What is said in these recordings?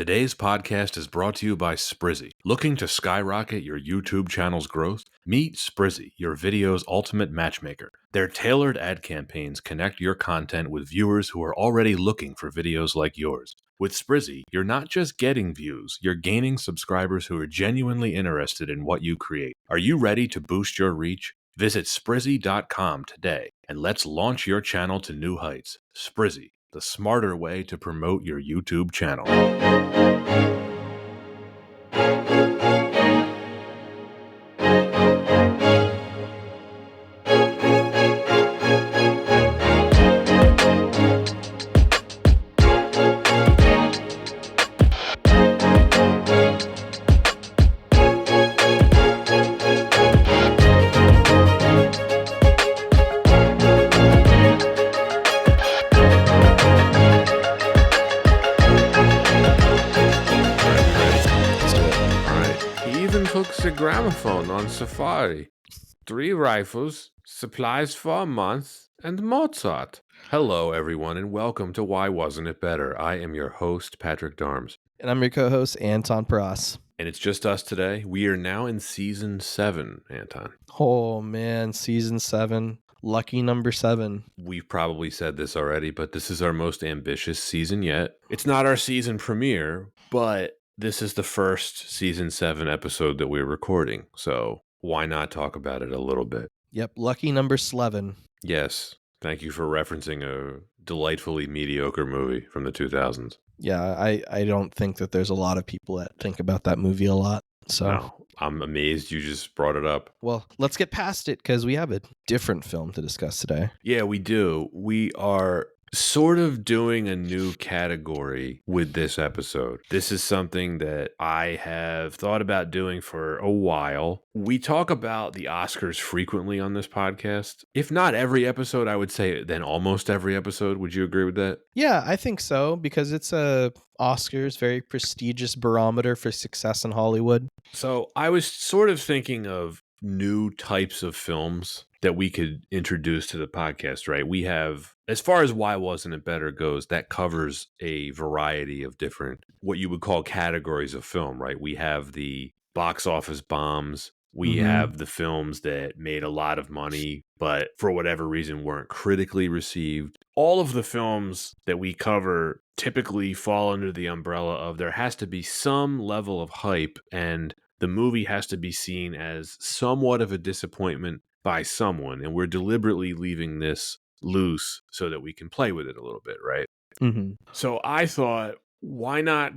Today's podcast is brought to you by Sprizzy. Looking to skyrocket your YouTube channel's growth? Meet Sprizzy, your video's ultimate matchmaker. Their tailored ad campaigns connect your content with viewers who are already looking for videos like yours. With Sprizzy, you're not just getting views, you're gaining subscribers who are genuinely interested in what you create. Are you ready to boost your reach? Visit Sprizzy.com today and let's launch your channel to new heights. Sprizzy, the smarter way to promote your YouTube channel. The gramophone on safari, 3 rifles, supplies for a month, and Mozart. Hello, everyone, and welcome to Why Wasn't It Better? I am your host, Patrick Darms. And I'm your co-host, Anton Paras. And it's just us today. We are now in Season 7, Anton. Oh, man, Season 7. Lucky number 7. We've probably said this already, but this is our most ambitious season yet. It's not our season premiere, but this is the first Season 7 episode that we're recording, so why not talk about it a little bit? Yep, lucky number 11. Yes, thank you for referencing a delightfully mediocre movie from the 2000s. Yeah, I don't think that there's a lot of people that think about that movie a lot. So no, I'm amazed you just brought it up. Well, let's get past it because we have a different film to discuss today. Yeah, we do. We are sort of doing a new category with this episode. This is something that I have thought about doing for a while. We talk about the Oscars frequently on this podcast. If not every episode, I would say then almost every episode. Would you agree with that? Yeah, I think so, because it's a Oscars, very prestigious barometer for success in Hollywood. So I was sort of thinking of new types of films that we could introduce to the podcast, right? We have, as far as Why Wasn't It Better goes, that covers a variety of different, what you would call categories of film, right? We have the box office bombs. We have the films that made a lot of money, but for whatever reason weren't critically received. All of the films that we cover typically fall under the umbrella of there has to be some level of hype, and the movie has to be seen as somewhat of a disappointment by someone, and we're deliberately leaving this loose so that we can play with it a little bit, right? Mm-hmm. So I thought, why not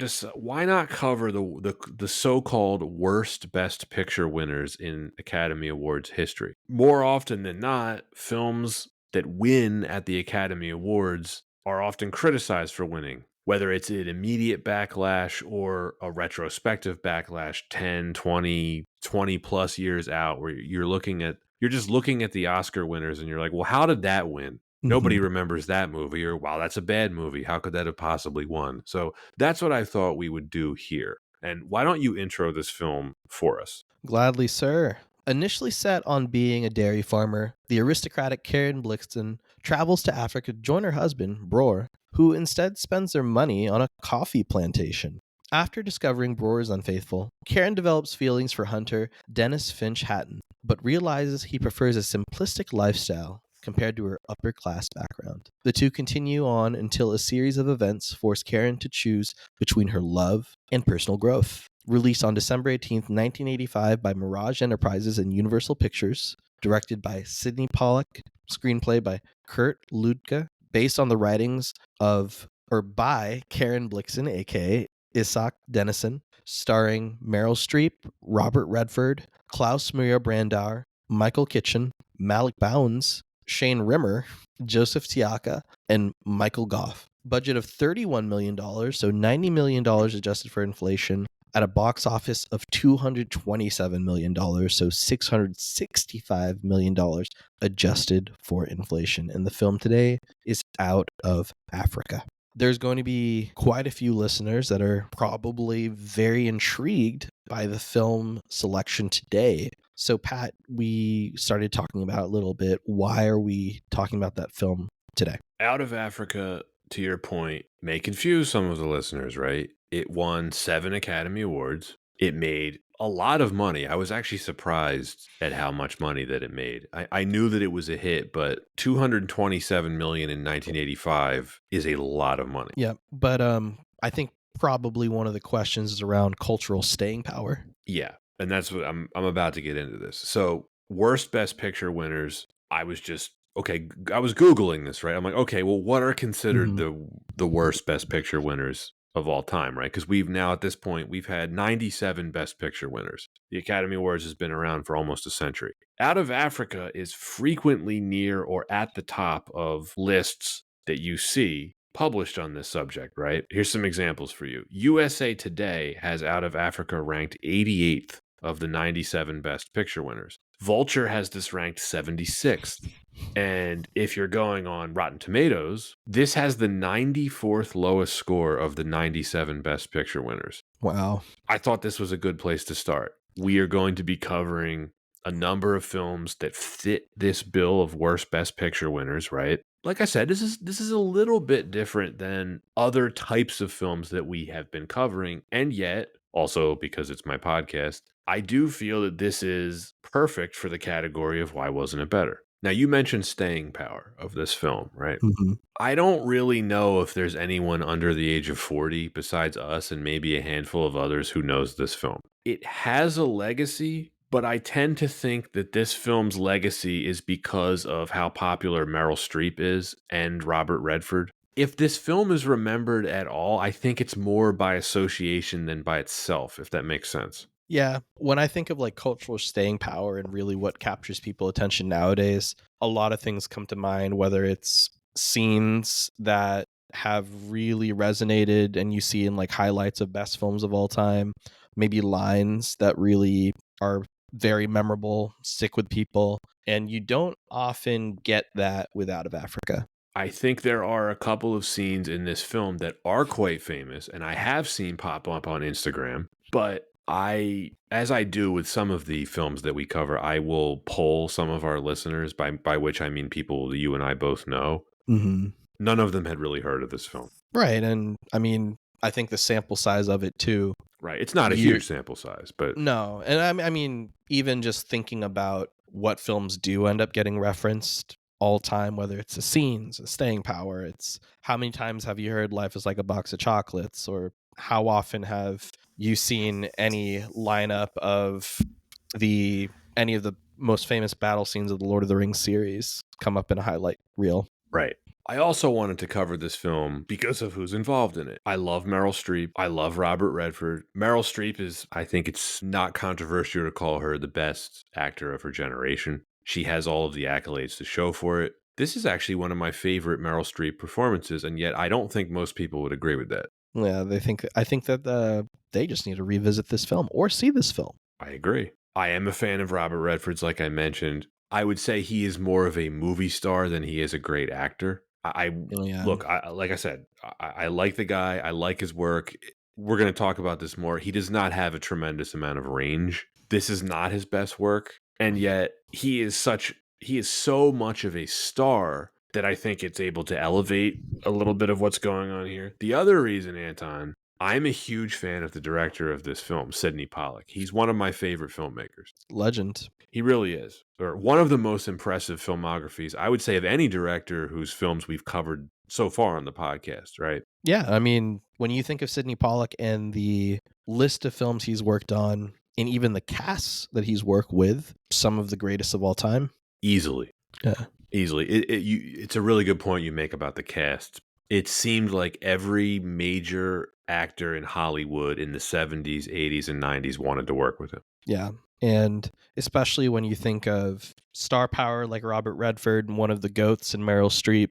cover the so-called worst Best Picture winners in Academy Awards history? More often than not, films that win at the Academy Awards are often criticized for winning, whether it's an immediate backlash or a retrospective backlash 10, 20 plus years out, where you're just looking at the Oscar winners and you're like, well, how did that win? Nobody remembers that movie, or wow, that's a bad movie. How could that have possibly won? So that's what I thought we would do here. And why don't you intro this film for us? Gladly, sir. Initially set on being a dairy farmer, the aristocratic Karen Blixen travels to Africa to join her husband, Bror, who instead spends their money on a coffee plantation. After discovering Bror is unfaithful, Karen develops feelings for hunter Dennis Finch Hatton, but realizes he prefers a simplistic lifestyle compared to her upper-class background. The two continue on until a series of events force Karen to choose between her love and personal growth. Released on December 18th, 1985 by Mirage Enterprises and Universal Pictures, directed by Sidney Pollack, screenplay by Kurt Ludke, based on the writings by Karen Blixen, aka Isaac Dennison, starring Meryl Streep, Robert Redford, Klaus Maria Brandauer, Michael Kitchen, Malik Bounds, Shane Rimmer, Joseph Tiaka, and Michael Goff. Budget of $31 million, so $90 million adjusted for inflation, at a box office of $227 million, so $665 million adjusted for inflation. And the film today is out of Africa. There's going to be quite a few listeners that are probably very intrigued by the film selection today. So, Pat, we started talking about it a little bit. Why are we talking about that film today? Out of Africa, to your point, may confuse some of the listeners, right? It won 7 Academy Awards. It made a lot of money. I was actually surprised at how much money that it made. I knew that it was a hit, but $227 million in 1985 is a lot of money. Yeah, but I think probably one of the questions is around cultural staying power. Yeah, and that's what I'm about to get into this. So, worst Best Picture winners. I was Googling this, right? I'm like, okay, well, what are considered the worst Best Picture winners of all time, right? Because we've now, at this point, we've had 97 Best Picture winners. The Academy Awards has been around for almost a century. Out of Africa is frequently near or at the top of lists that you see published on this subject, right? Here's some examples for you. USA Today has Out of Africa ranked 88th of the 97 Best Picture winners. Vulture has this ranked 76th. And if you're going on Rotten Tomatoes, this has the 94th lowest score of the 97 Best Picture winners. Wow. I thought this was a good place to start. We are going to be covering a number of films that fit this bill of worst Best Picture winners, right? Like I said, this is a little bit different than other types of films that we have been covering, and yet, also because it's my podcast, I do feel that this is perfect for the category of why wasn't it better? Now, you mentioned staying power of this film, right? I don't really know if there's anyone under the age of 40 besides us and maybe a handful of others who knows this film. It has a legacy, but I tend to think that this film's legacy is because of how popular Meryl Streep is and Robert Redford. If this film is remembered at all, I think it's more by association than by itself, if that makes sense. Yeah, when I think of like cultural staying power and really what captures people's attention nowadays, a lot of things come to mind, whether it's scenes that have really resonated and you see in like highlights of best films of all time, maybe lines that really are very memorable, stick with people, and you don't often get that with Out of Africa. I think there are a couple of scenes in this film that are quite famous, and I have seen pop up on Instagram, but as I do with some of the films that we cover, I will poll some of our listeners, by which I mean people that you and I both know. None of them had really heard of this film. Right, and I mean, I think the sample size of it too. Right, it's not a huge sample size, but no, and I mean, even just thinking about what films do end up getting referenced all time, whether it's the scenes, the staying power, it's how many times have you heard "Life is like a box of chocolates," or how often have you seen any lineup of any of the most famous battle scenes of the Lord of the Rings series come up in a highlight reel? Right. I also wanted to cover this film because of who's involved in it. I love Meryl Streep. I love Robert Redford. Meryl Streep is, I think it's not controversial to call her the best actor of her generation. She has all of the accolades to show for it. This is actually one of my favorite Meryl Streep performances, and yet I don't think most people would agree with that. Yeah, I think that they just need to revisit this film or see this film. I agree. I am a fan of Robert Redford's, like I mentioned. I would say he is more of a movie star than he is a great actor. Look, like I said, I like the guy. I like his work. We're going to talk about this more. He does not have a tremendous amount of range. This is not his best work. And yet he is so much of a star that I think it's able to elevate a little bit of what's going on here. The other reason, Anton, I'm a huge fan of the director of this film, Sidney Pollack. He's one of my favorite filmmakers. Legend. He really is. Or one of the most impressive filmographies, I would say, of any director whose films we've covered so far on the podcast, right? Yeah, I mean, when you think of Sidney Pollack and the list of films he's worked on, and even the casts that he's worked with, some of the greatest of all time. Easily. Yeah. Easily. It's a really good point you make about the cast. It seemed like every major actor in Hollywood in the 70s, 80s, and 90s wanted to work with him. Yeah. And especially when you think of star power like Robert Redford, one of the GOATs, and Meryl Streep,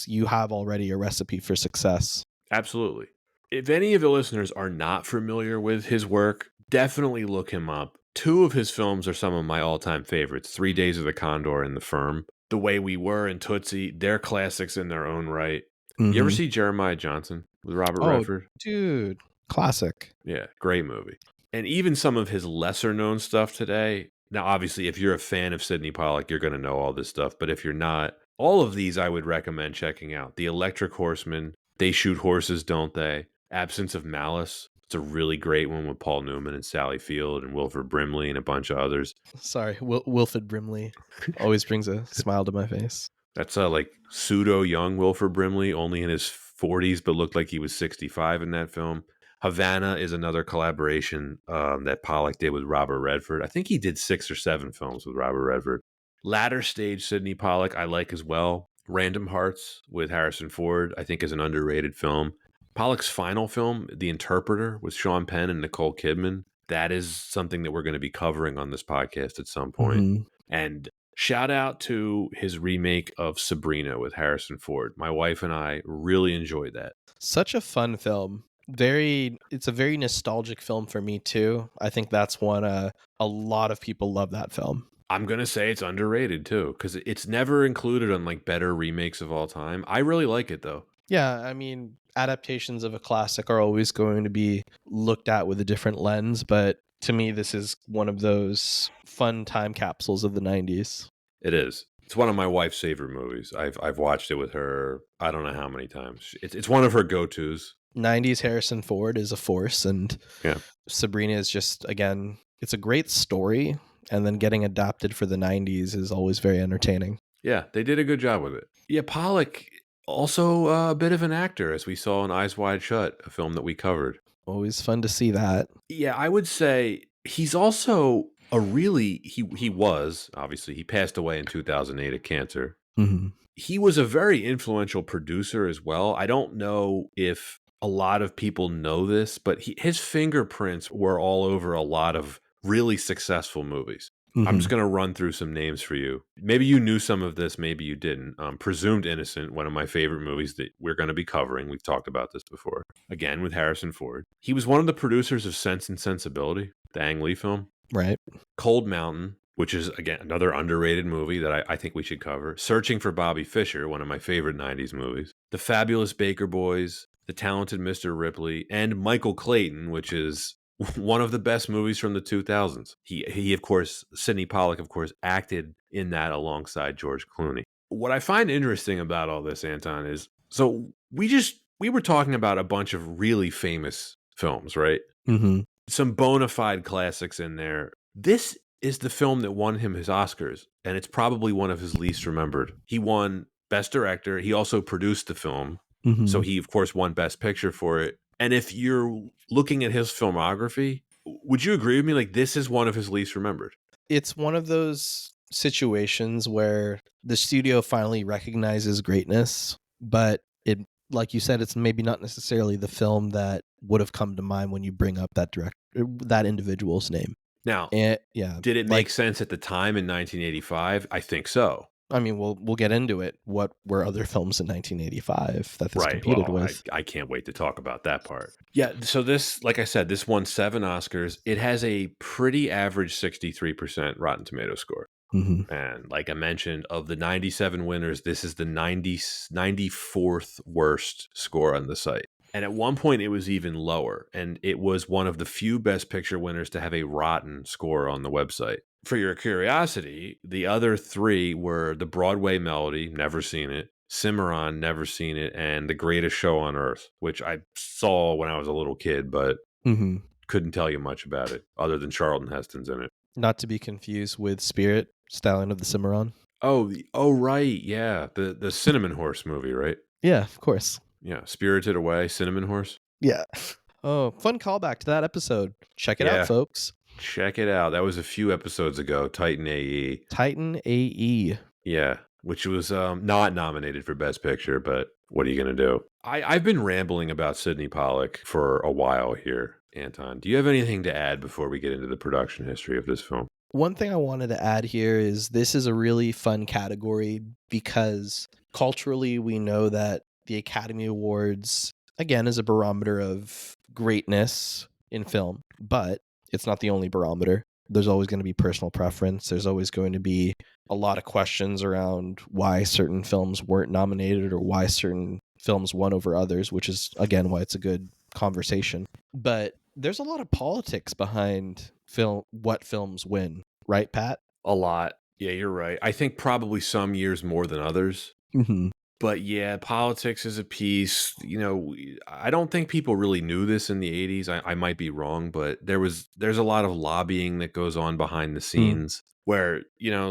you have already a recipe for success. Absolutely. If any of the listeners are not familiar with his work, definitely look him up. 2 of his films are some of my all-time favorites, 3 Days of the Condor and The Firm. The Way We Were and Tootsie, they're classics in their own right. You ever see Jeremiah Johnson with Robert Redford? Dude, classic. Yeah, great movie. And even some of his lesser-known stuff today. Now, obviously, if you're a fan of Sidney Pollack, you're going to know all this stuff. But if you're not, all of these I would recommend checking out. The Electric Horseman, They Shoot Horses, Don't They? Absence of Malice. It's a really great one with Paul Newman and Sally Field and Wilford Brimley and a bunch of others. Sorry, Wilford Brimley always brings a smile to my face. That's like pseudo young Wilford Brimley, only in his 40s, but looked like he was 65 in that film. Havana is another collaboration that Pollack did with Robert Redford. I think he did 6 or 7 films with Robert Redford. Latter stage Sidney Pollack I like as well. Random Hearts with Harrison Ford I think is an underrated film. Pollack's final film, The Interpreter, with Sean Penn and Nicole Kidman, that is something that we're going to be covering on this podcast at some point. Mm-hmm. And shout out to his remake of Sabrina with Harrison Ford. My wife and I really enjoyed that. Such a fun film. It's a very nostalgic film for me too. I think that's one a lot of people love that film. I'm going to say it's underrated too, because it's never included on like better remakes of all time. I really like it though. Yeah, I mean, adaptations of a classic are always going to be looked at with a different lens, but to me, this is one of those fun time capsules of the 90s. It is. It's one of my wife's favorite movies. I've watched it with her, I don't know how many times. It's one of her go-tos. 90s Harrison Ford is a force, and Yeah. Sabrina is just, again, it's a great story, and then getting adapted for the 90s is always very entertaining. Yeah, they did a good job with it. Yeah, Pollack, also a bit of an actor, as we saw in Eyes Wide Shut, a film that we covered. Always fun to see that. Yeah, I would say he's also a really, he was, obviously, he passed away in 2008 of cancer. Mm-hmm. He was a very influential producer as well. I don't know if a lot of people know this, but his fingerprints were all over a lot of really successful movies. Mm-hmm. I'm just going to run through some names for you. Maybe you knew some of this, maybe you didn't. Presumed Innocent, one of my favorite movies that we're going to be covering. We've talked about this before. Again, with Harrison Ford. He was one of the producers of Sense and Sensibility, the Ang Lee film. Right. Cold Mountain, which is, again, another underrated movie that I think we should cover. Searching for Bobby Fischer, one of my favorite 90s movies. The Fabulous Baker Boys, The Talented Mr. Ripley, and Michael Clayton, which is one of the best movies from the 2000s. He of course, Sidney Pollack, of course, acted in that alongside George Clooney. What I find interesting about all this, Anton, is so we were talking about a bunch of really famous films, right? Mm-hmm. Some bona fide classics in there. This is the film that won him his Oscars, and it's probably one of his least remembered. He won Best Director. He also produced the film. Mm-hmm. So he, of course, won Best Picture for it. And if you're looking at his filmography, would you agree with me? Like, this is one of his least remembered. It's one of those situations where the studio finally recognizes greatness, but it, like you said, it's maybe not necessarily the film that would have come to mind when you bring up that individual's name. Now, yeah, did it make sense at the time in 1985? I think so. I mean, we'll get into it. What were other films in 1985 that this competed with? I can't wait to talk about that part. Yeah, so this, like I said, this won 7 Oscars. It has a pretty average 63% Rotten Tomatoes score. Mm-hmm. And like I mentioned, of the 97 winners, this is the 94th worst score on the site. And at one point, it was even lower. And it was one of the few Best Picture winners to have a rotten score on the website. For your curiosity, the other 3 were The Broadway Melody, never seen it, Cimarron, never seen it, and The Greatest Show on Earth, which I saw when I was a little kid, but couldn't tell you much about it, other than Charlton Heston's in it. Not to be confused with Spirit, Stallion of the Cimarron. Oh, right, yeah, the Cinnamon Horse movie, right? Yeah, of course. Yeah, Spirited Away, Cinnamon Horse. Yeah. Oh, fun callback to that episode. Check it out, folks. Check it out. That was a few episodes ago. Titan AE. Titan AE. Yeah, which was not nominated for Best Picture, but what are you going to do? I've been rambling about Sidney Pollack for a while here, Anton. Do you have anything to add before we get into the production history of this film? One thing I wanted to add here is this is a really fun category because culturally we know that the Academy Awards, again, is a barometer of greatness in film, but it's not the only barometer. There's always going to be personal preference. There's always going to be a lot of questions around why certain films weren't nominated or why certain films won over others, which is, again, why it's a good conversation. But there's a lot of politics behind what films win, right, Pat? A lot. Yeah, you're right. I think probably some years more than others. Mm-hmm. But yeah, politics is a piece. I don't think people really knew this in the 80s. I might be wrong, but there's a lot of lobbying that goes on behind the scenes where,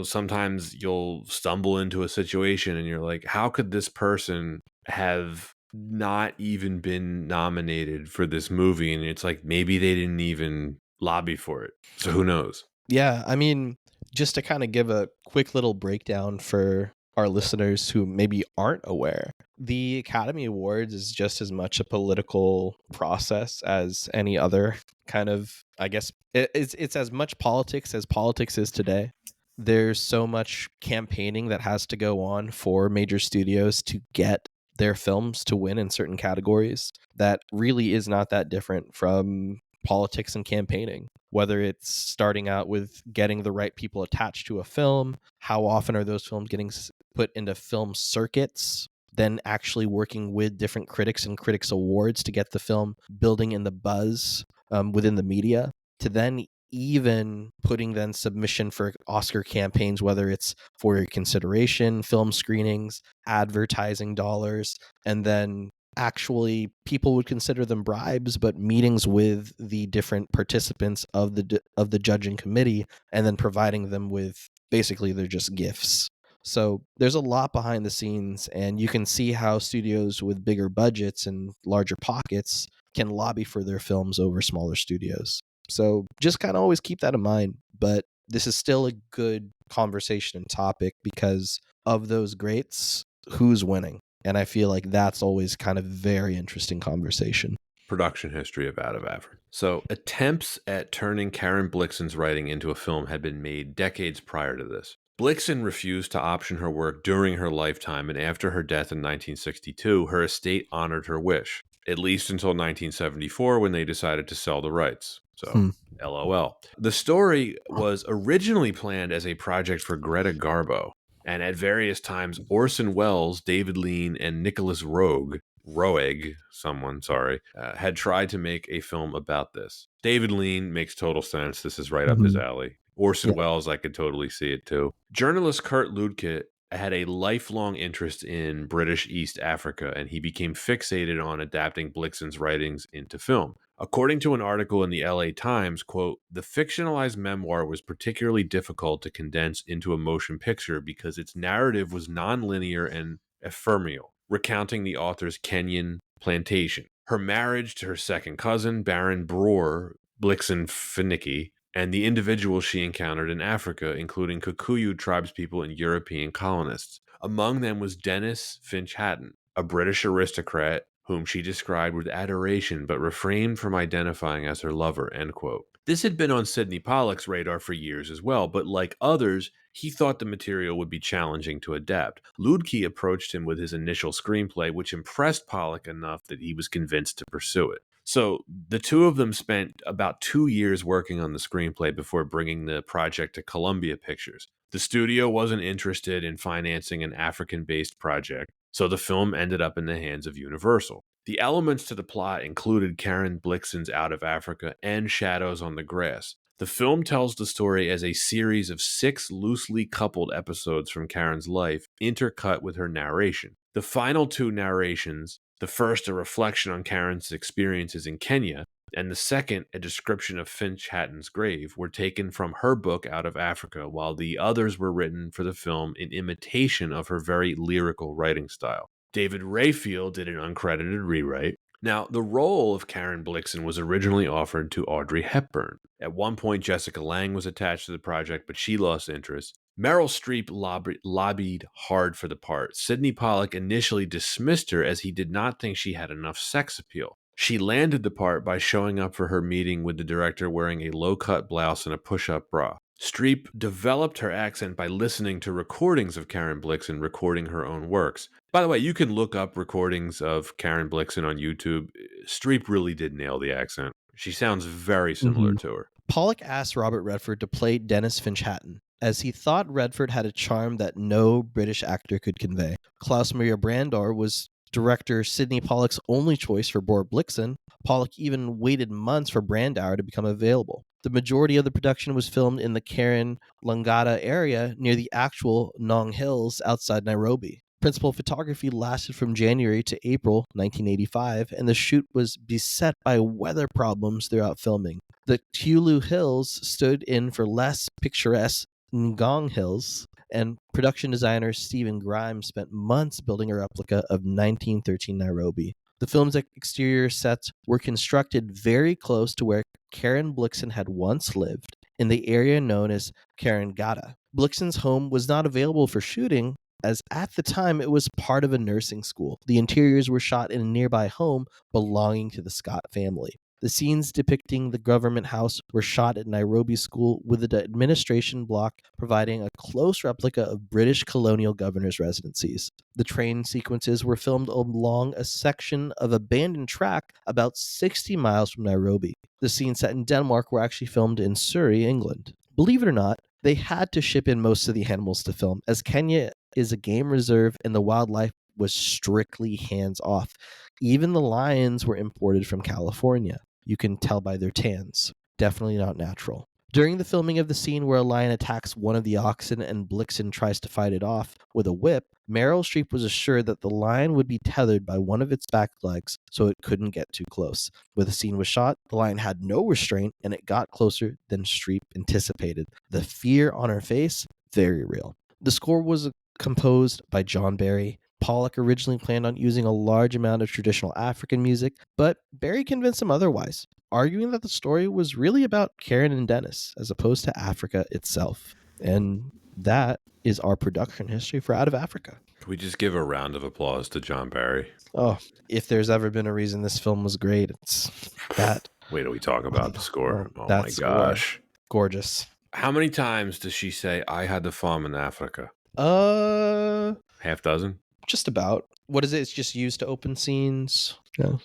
sometimes you'll stumble into a situation and you're like, how could this person have not even been nominated for this movie? And it's like, maybe they didn't even lobby for it. So who knows? Yeah, I mean, just to kind of give a quick little breakdown for our listeners who maybe aren't aware, the Academy Awards is just as much a political process as any other kind of, I guess, it's as much politics as politics is today. There's so much campaigning that has to go on for major studios to get their films to win in certain categories that really is not that different from politics and campaigning. Whether it's starting out with getting the right people attached to a film, how often are those films getting put into film circuits, then actually working with different critics and critics awards to get the film building in the buzz within the media, to then even putting then submission for Oscar campaigns, whether it's for consideration, film screenings, advertising dollars, and then actually people would consider them bribes, but meetings with the different participants of the judging committee, and then providing them with, basically they're just gifts. So there's a lot behind the scenes, and you can see how studios with bigger budgets and larger pockets can lobby for their films over smaller studios. So just kind of always keep that in mind. But this is still a good conversation and topic because of those greats, who's winning? And I feel like that's always kind of very interesting conversation. Production history of Out of Africa. So attempts at turning Karen Blixen's writing into a film had been made decades prior to this. Blixen refused to option her work during her lifetime, and after her death in 1962, her estate honored her wish, at least until 1974 when they decided to sell the rights. So, LOL. The story was originally planned as a project for Greta Garbo, and at various times, Orson Welles, David Lean, and Nicholas Roeg, had tried to make a film about this. David Lean makes total sense. This is right up his alley. Orson Welles, I could totally see it too. Journalist Kurt Luedtke had a lifelong interest in British East Africa, and he became fixated on adapting Blixen's writings into film. According to an article in the LA Times, quote, the fictionalized memoir was particularly difficult to condense into a motion picture because its narrative was nonlinear and ephemeral, recounting the author's Kenyan plantation, her marriage to her second cousin, Baron Broer Blixen Finnicki, and the individuals she encountered in Africa, including Kikuyu tribespeople and European colonists. Among them was Dennis Finch Hatton, a British aristocrat whom she described with adoration but refrained from identifying as her lover, end quote. This had been on Sidney Pollack's radar for years as well, but like others, he thought the material would be challenging to adapt. Luedtke approached him with his initial screenplay, which impressed Pollack enough that he was convinced to pursue it. So the two of them spent about 2 years working on the screenplay before bringing the project to Columbia Pictures. The studio wasn't interested in financing an African-based project, so the film ended up in the hands of Universal. The elements to the plot included Karen Blixen's Out of Africa and Shadows on the Grass. The film tells the story as a series of 6 loosely coupled episodes from Karen's life, intercut with her narration. The final 2 narrations, the first a reflection on Karen's experiences in Kenya, and the second a description of Finch Hatton's grave, were taken from her book Out of Africa, while the others were written for the film in imitation of her very lyrical writing style. David Rayfield did an uncredited rewrite. Now, the role of Karen Blixen was originally offered to Audrey Hepburn. At one point, Jessica Lange was attached to the project, but she lost interest. Meryl Streep lobbied hard for the part. Sidney Pollack initially dismissed her as he did not think she had enough sex appeal. She landed the part by showing up for her meeting with the director wearing a low-cut blouse and a push-up bra. Streep developed her accent by listening to recordings of Karen Blixen recording her own works. By the way, you can look up recordings of Karen Blixen on YouTube. Streep really did nail the accent. She sounds very similar to her. Pollack asked Robert Redford to play Dennis Finch Hatton, as he thought Redford had a charm that no British actor could convey. Klaus Maria Brandauer was director Sidney Pollack's only choice for Broer Blixen. Pollack even waited months for Brandauer to become available. The majority of the production was filmed in the Karen Langata area near the actual Nong Hills outside Nairobi. Principal photography lasted from January to April 1985, and the shoot was beset by weather problems throughout filming. The Tulu Hills stood in for less picturesque Ngong Hills, and production designer Stephen Grimes spent months building a replica of 1913 Nairobi. The film's exterior sets were constructed very close to where Karen Blixen had once lived, in the area known as Karangata. Blixen's home was not available for shooting, as at the time it was part of a nursing school. The interiors were shot in a nearby home belonging to the Scott family. The scenes depicting the government house were shot at Nairobi School, with the administration block providing a close replica of British colonial governors' residencies. The train sequences were filmed along a section of abandoned track about 60 miles from Nairobi. The scenes set in Denmark were actually filmed in Surrey, England. Believe it or not, they had to ship in most of the animals to film, as Kenya is a game reserve and the wildlife was strictly hands off. Even the lions were imported from California. You can tell by their tans. Definitely not natural. During the filming of the scene where a lion attacks one of the oxen and Blixen tries to fight it off with a whip, Meryl Streep was assured that the lion would be tethered by one of its back legs so it couldn't get too close. When the scene was shot, the lion had no restraint and it got closer than Streep anticipated. The fear on her face, very real. The score was composed by John Barry. Pollack originally planned on using a large amount of traditional African music, but Barry convinced him otherwise, arguing that the story was really about Karen and Dennis, as opposed to Africa itself. And that is our production history for Out of Africa. Can we just give a round of applause to John Barry? Oh, if there's ever been a reason this film was great, it's that. Wait till we talk about the score. Oh that my score. gosh. Gorgeous. How many times does she say, I had to farm in Africa? Half dozen? Just about. What is it? It's just used to open scenes. Yeah.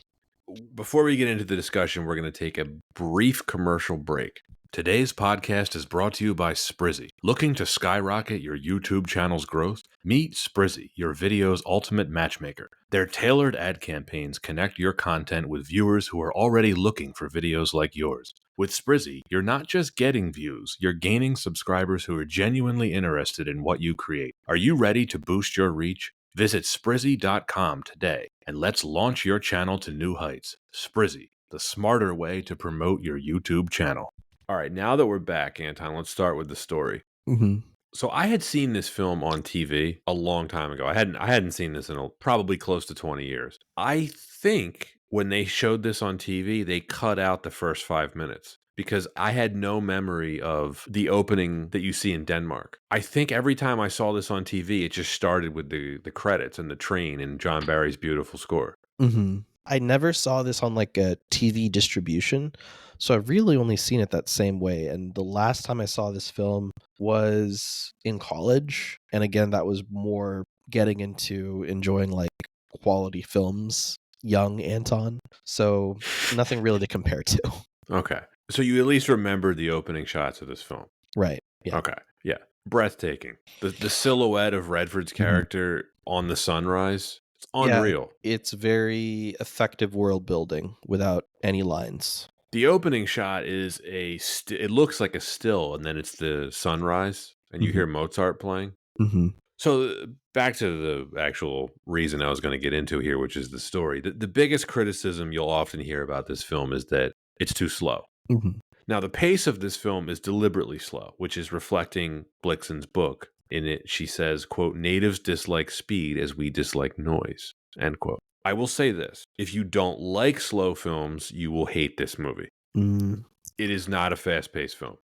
Before we get into the discussion, we're going to take a brief commercial break. Today's podcast is brought to you by Sprizzy. Looking to skyrocket your YouTube channel's growth? Meet Sprizzy, your video's ultimate matchmaker. Their tailored ad campaigns connect your content with viewers who are already looking for videos like yours. With Sprizzy, you're not just getting views, you're gaining subscribers who are genuinely interested in what you create. Are you ready to boost your reach? Visit Sprizzy.com today and let's launch your channel to new heights. Sprizzy, the smarter way to promote your YouTube channel. All right, now that we're back, Anton, let's start with the story. Mm-hmm. So I had seen this film on TV a long time ago. I hadn't seen this in probably close to 20 years. I think when they showed this on TV, they cut out the first 5 minutes because I had no memory of the opening that you see in Denmark. I think every time I saw this on TV, it just started with the credits and the train and John Barry's beautiful score. Mm-hmm. I never saw this on like a TV distribution, so I've really only seen it that same way. And the last time I saw this film was in college. And again, that was more getting into enjoying like quality films, young Anton. So nothing really to compare to. Okay. So you at least remember the opening shots of this film. Right. Yeah. Okay. Yeah. Breathtaking. The silhouette of Redford's character on the sunrise. It's unreal. Yeah, it's very effective world building without any lines. The opening shot is it looks like a still, and then it's the sunrise, and you hear Mozart playing. Mm-hmm. So back to the actual reason I was going to get into here, which is the story. The biggest criticism you'll often hear about this film is that it's too slow. Mm-hmm. Now, the pace of this film is deliberately slow, which is reflecting Blixen's book. In it, she says, quote, natives dislike speed as we dislike noise, end quote. I will say this. If you don't like slow films, you will hate this movie. It is not a fast-paced film.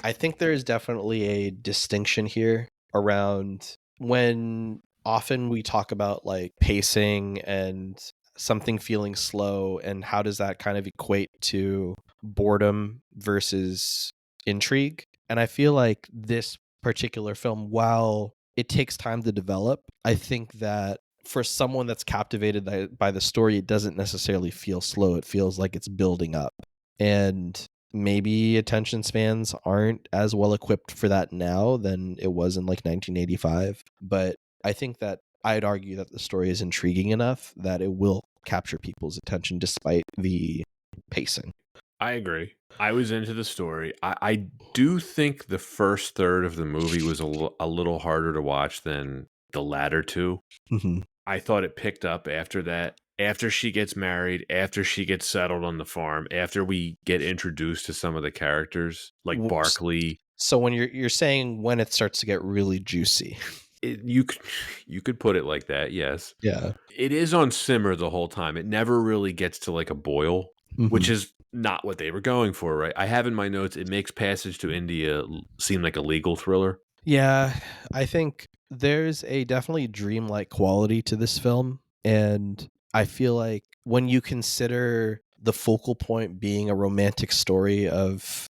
I think there is definitely a distinction here around when often we talk about like pacing and something feeling slow, and how does that kind of equate to boredom versus intrigue. And I feel like this particular film, while it takes time to develop, I think that for someone that's captivated by the story, it doesn't necessarily feel slow. It feels like it's building up. And maybe attention spans aren't as well equipped for that now than it was in like 1985. But I think that I'd argue that the story is intriguing enough that it will capture people's attention despite the pacing. I agree. I was into the story. I do think the first third of the movie was a little harder to watch than the latter two. Mm-hmm. I thought it picked up after that. After she gets married, after she gets settled on the farm, after we get introduced to some of the characters like Barkley. So when you're saying when it starts to get really juicy. You could put it like that, yes. Yeah. It is on simmer the whole time. It never really gets to like a boil, which is not what they were going for, right? I have in my notes, it makes Passage to India seem like a legal thriller. Yeah, I think there's a definitely dreamlike quality to this film, and I feel like when you consider the focal point being a romantic story of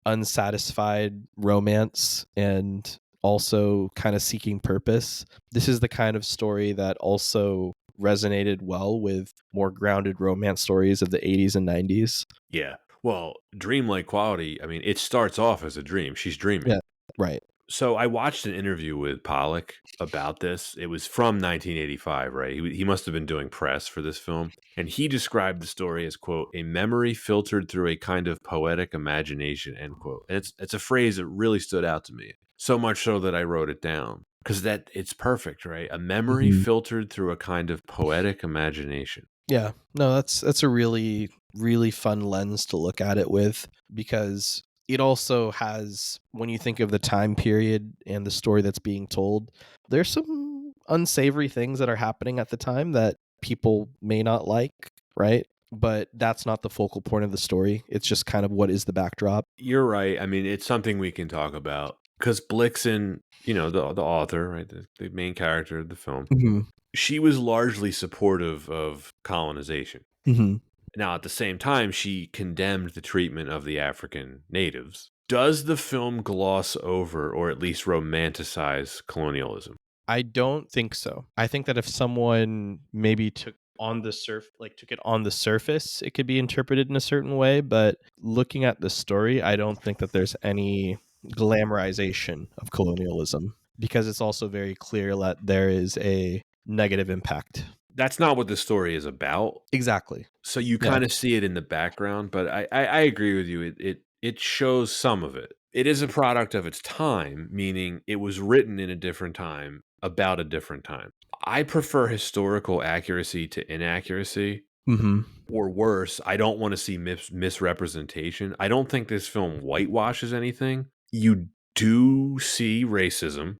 unsatisfied romance and also kind of seeking purpose, this is the kind of story that also resonated well with more grounded romance stories of the 80s and 90s. Yeah. Well, dreamlike quality, I mean, it starts off as a dream. She's dreaming. Yeah, right. So I watched an interview with Pollack about this. It was from 1985, right? He must have been doing press for this film. And he described the story as, quote, a memory filtered through a kind of poetic imagination, end quote. And it's a phrase that really stood out to me. So much so that I wrote it down. Because it's perfect, right? A memory filtered through a kind of poetic imagination. Yeah, no, that's a really, really fun lens to look at it with, because it also has, when you think of the time period and the story that's being told, there's some unsavory things that are happening at the time that people may not like, right? But that's not the focal point of the story. It's just kind of what is the backdrop. You're right. I mean, it's something we can talk about. Because Blixen, the author, right, the main character of the film, she was largely supportive of colonization. Now, at the same time, she condemned the treatment of the African natives. Does the film gloss over or at least romanticize colonialism? I don't think so. I think that if someone maybe took it on the surface, it could be interpreted in a certain way, but looking at the story, I don't think that there's any glamorization of colonialism, because it's also very clear that there is a negative impact. That's not what the story is about. Exactly. So you kind of see it in the background, but I agree with you. It shows some of it. It is a product of its time, meaning it was written in a different time about a different time. I prefer historical accuracy to inaccuracy. Or worse, I don't want to see misrepresentation. I don't think this film whitewashes anything. You do see racism.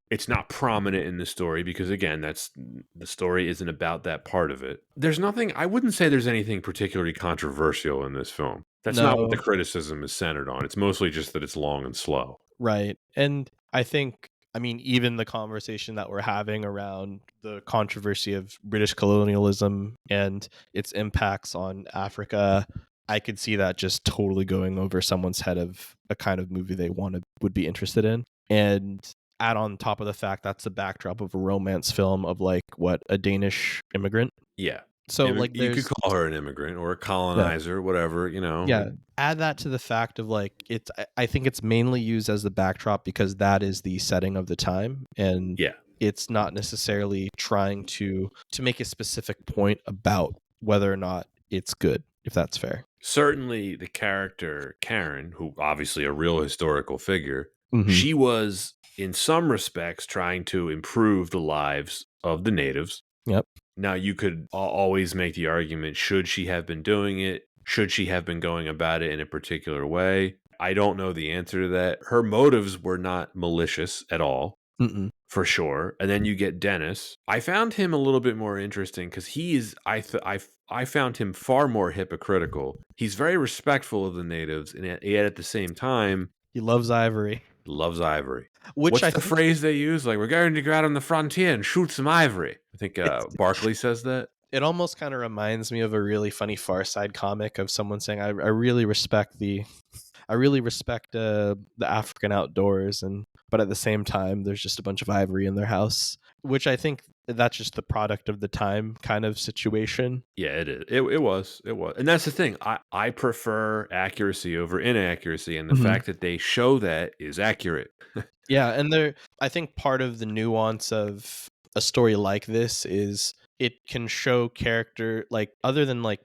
It's not prominent in the story because, again, the story isn't about that part of it. I wouldn't say there's anything particularly controversial in this film. That's not what the criticism is centered on. It's mostly just that it's long and slow. Right. And I think, even the conversation that we're having around the controversy of British colonialism and its impacts on Africa, I could see that just totally going over someone's head of a kind of movie they would be interested in. And add on top of the fact that's the backdrop of a romance film of a Danish immigrant. Yeah. So you could call her an immigrant or a colonizer, whatever, Yeah. Add that to the fact of I think it's mainly used as the backdrop because that is the setting of the time, and it's not necessarily trying to make a specific point about whether or not it's good, if that's fair. Certainly the character Karen, who obviously a real historical figure, she was in some respects trying to improve the lives of the natives. Yep. Now, you could always make the argument, should she have been doing it? Should she have been going about it in a particular way? I don't know the answer to that. Her motives were not malicious at all, for sure. And then you get Dennis. I found him a little bit more interesting because I found him far more hypocritical. He's very respectful of the natives, and yet at the same time, he loves ivory. Loves ivory. What's the phrase they use? Like, we're going to go out on the frontier and shoot some ivory. I think Barkley says that. It almost kind of reminds me of a really funny Far Side comic of someone saying, I really respect the African outdoors, but at the same time, there's just a bunch of ivory in their house, which I think that's just the product of the time kind of situation. Yeah, it is. It was. And that's the thing. I prefer accuracy over inaccuracy, and the fact that they show that is accurate. Yeah, and I think part of the nuance of a story like this is it can show character, other than Meryl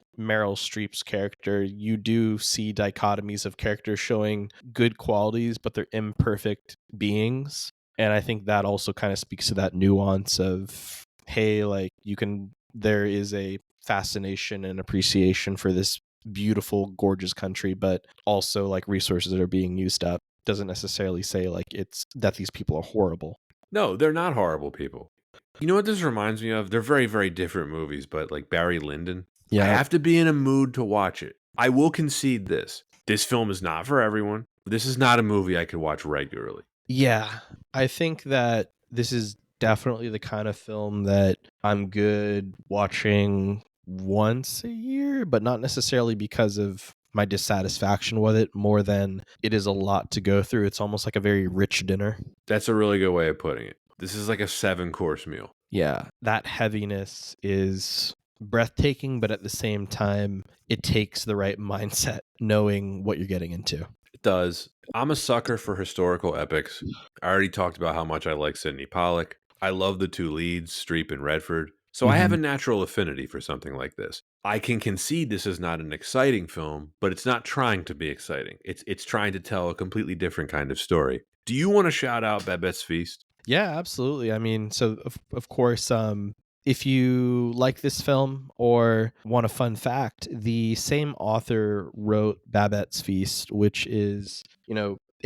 Streep's character, you do see dichotomies of characters showing good qualities, but they're imperfect beings. And I think that also kind of speaks to that nuance of, hey, like there is a fascination and appreciation for this beautiful, gorgeous country, but also like resources that are being used up. Doesn't necessarily say like it's that these people are horrible. No, they're not horrible people. You know what this reminds me of? They're very, very different movies, but like Barry Lyndon. I Yeah. have to be in a mood to watch it. I will concede this. This film is not for everyone. This is not a movie I could watch regularly. Yeah. I think that this is definitely the kind of film that I'm good watching once a year, but not necessarily because of my dissatisfaction with it, more than it is a lot to go through. It's almost like a very rich dinner. That's a really good way of putting it. This is like a 7-course meal. Yeah. That heaviness is breathtaking, but at the same time, it takes the right mindset knowing what you're getting into. It does. I'm a sucker for historical epics. I already talked about how much I like Sidney Pollack. I love the two leads, Streep and Redford. So I have a natural affinity for something like this. I can concede this is not an exciting film, but it's not trying to be exciting. It's trying to tell a completely different kind of story. Do you want to shout out Babette's Feast? Yeah, absolutely. I mean, so of course, if you like this film or want a fun fact, the same author wrote Babette's Feast, which is,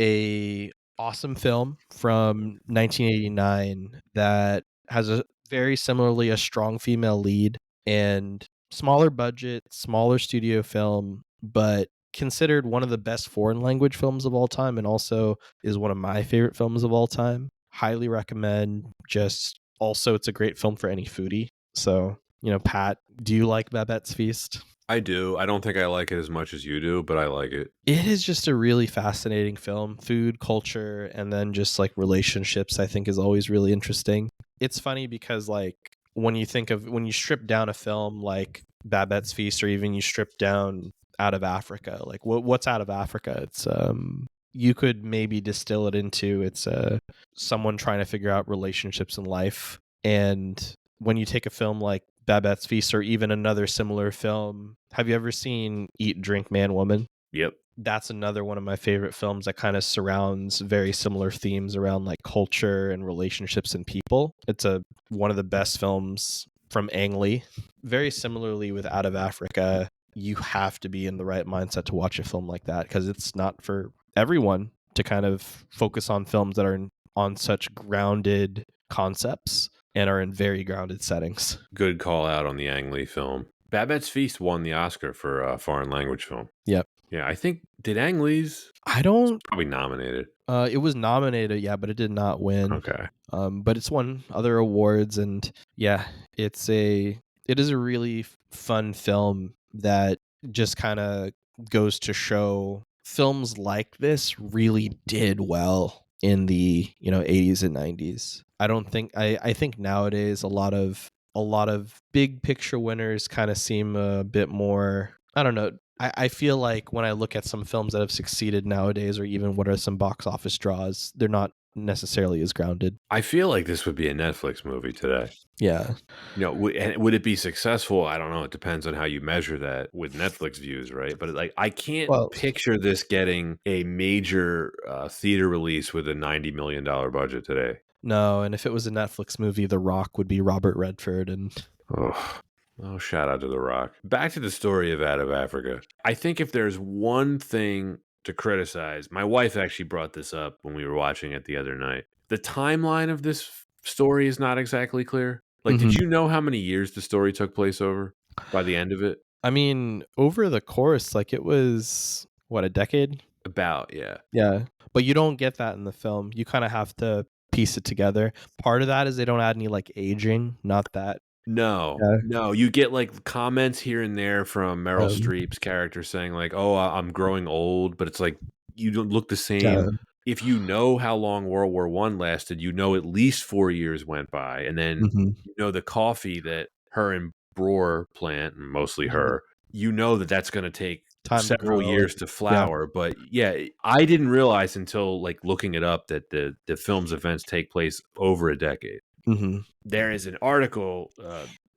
a awesome film from 1989 that has a very similarly a strong female lead and smaller budget, smaller studio film, but considered one of the best foreign language films of all time, and also is one of my favorite films of all time. Highly recommend. Just also, it's a great film for any foodie. So, Pat, do you like Babette's Feast? I do. I don't think I like it as much as you do, but I like it. It is just a really fascinating film. Food, culture, and then just like relationships, I think is always really interesting. It's funny because like when you strip down a film like Babette's Feast, or even you strip down Out of Africa, like what's Out of Africa? It's you could maybe distill it into it's someone trying to figure out relationships in life. And when you take a film like Babette's Feast, or even another similar film, have you ever seen Eat, Drink, Man, Woman? Yep. That's another one of my favorite films that kind of surrounds very similar themes around like culture and relationships and people. It's one of the best films from Ang Lee. Very similarly with Out of Africa, you have to be in the right mindset to watch a film like that, because it's not for everyone to kind of focus on films that are on such grounded concepts and are in very grounded settings. Good call out on the Ang Lee film. Babette's Feast won the Oscar for a foreign language film. Yep. Yeah, I think, did Ang Lee's? I don't... Probably nominated. It was nominated, yeah, but it did not win. Okay. But it's won other awards, and yeah, it is a really fun film that just kind of goes to show films like this really did well in the 80s and 90s. I think nowadays a lot of big picture winners kind of seem a bit more, I don't know. I feel like when I look at some films that have succeeded nowadays, or even what are some box office draws, they're not necessarily as grounded. I feel like this would be a Netflix movie today. Yeah. And would it be successful? I don't know. It depends on how you measure that with Netflix views, right? But like, I can't picture this getting a major theater release with a $90 million budget today. No, and if it was a Netflix movie, The Rock would be Robert Redford. And oh, shout out to The Rock. Back to the story of Out of Africa. I think if there's one thing to criticize, my wife actually brought this up when we were watching it the other night. The timeline of this story is not exactly clear. Like, did you know how many years the story took place over by the end of it? I mean, over the course, like it was, what, a decade? About, yeah. Yeah. But you don't get that in the film. You kind of have to piece it together. Part of that is they don't add any like aging, not that. No, you get like comments here and there from Meryl Streep's character saying like, "Oh, I'm growing old," but it's like you don't look the same. Yeah. If you know how long World War I lasted, you know at least 4 years went by, and then the coffee that her and Bror plant, mostly her, that's going to take several years to flower. Yeah. But yeah, I didn't realize until like looking it up that the film's events take place over a decade. There is an article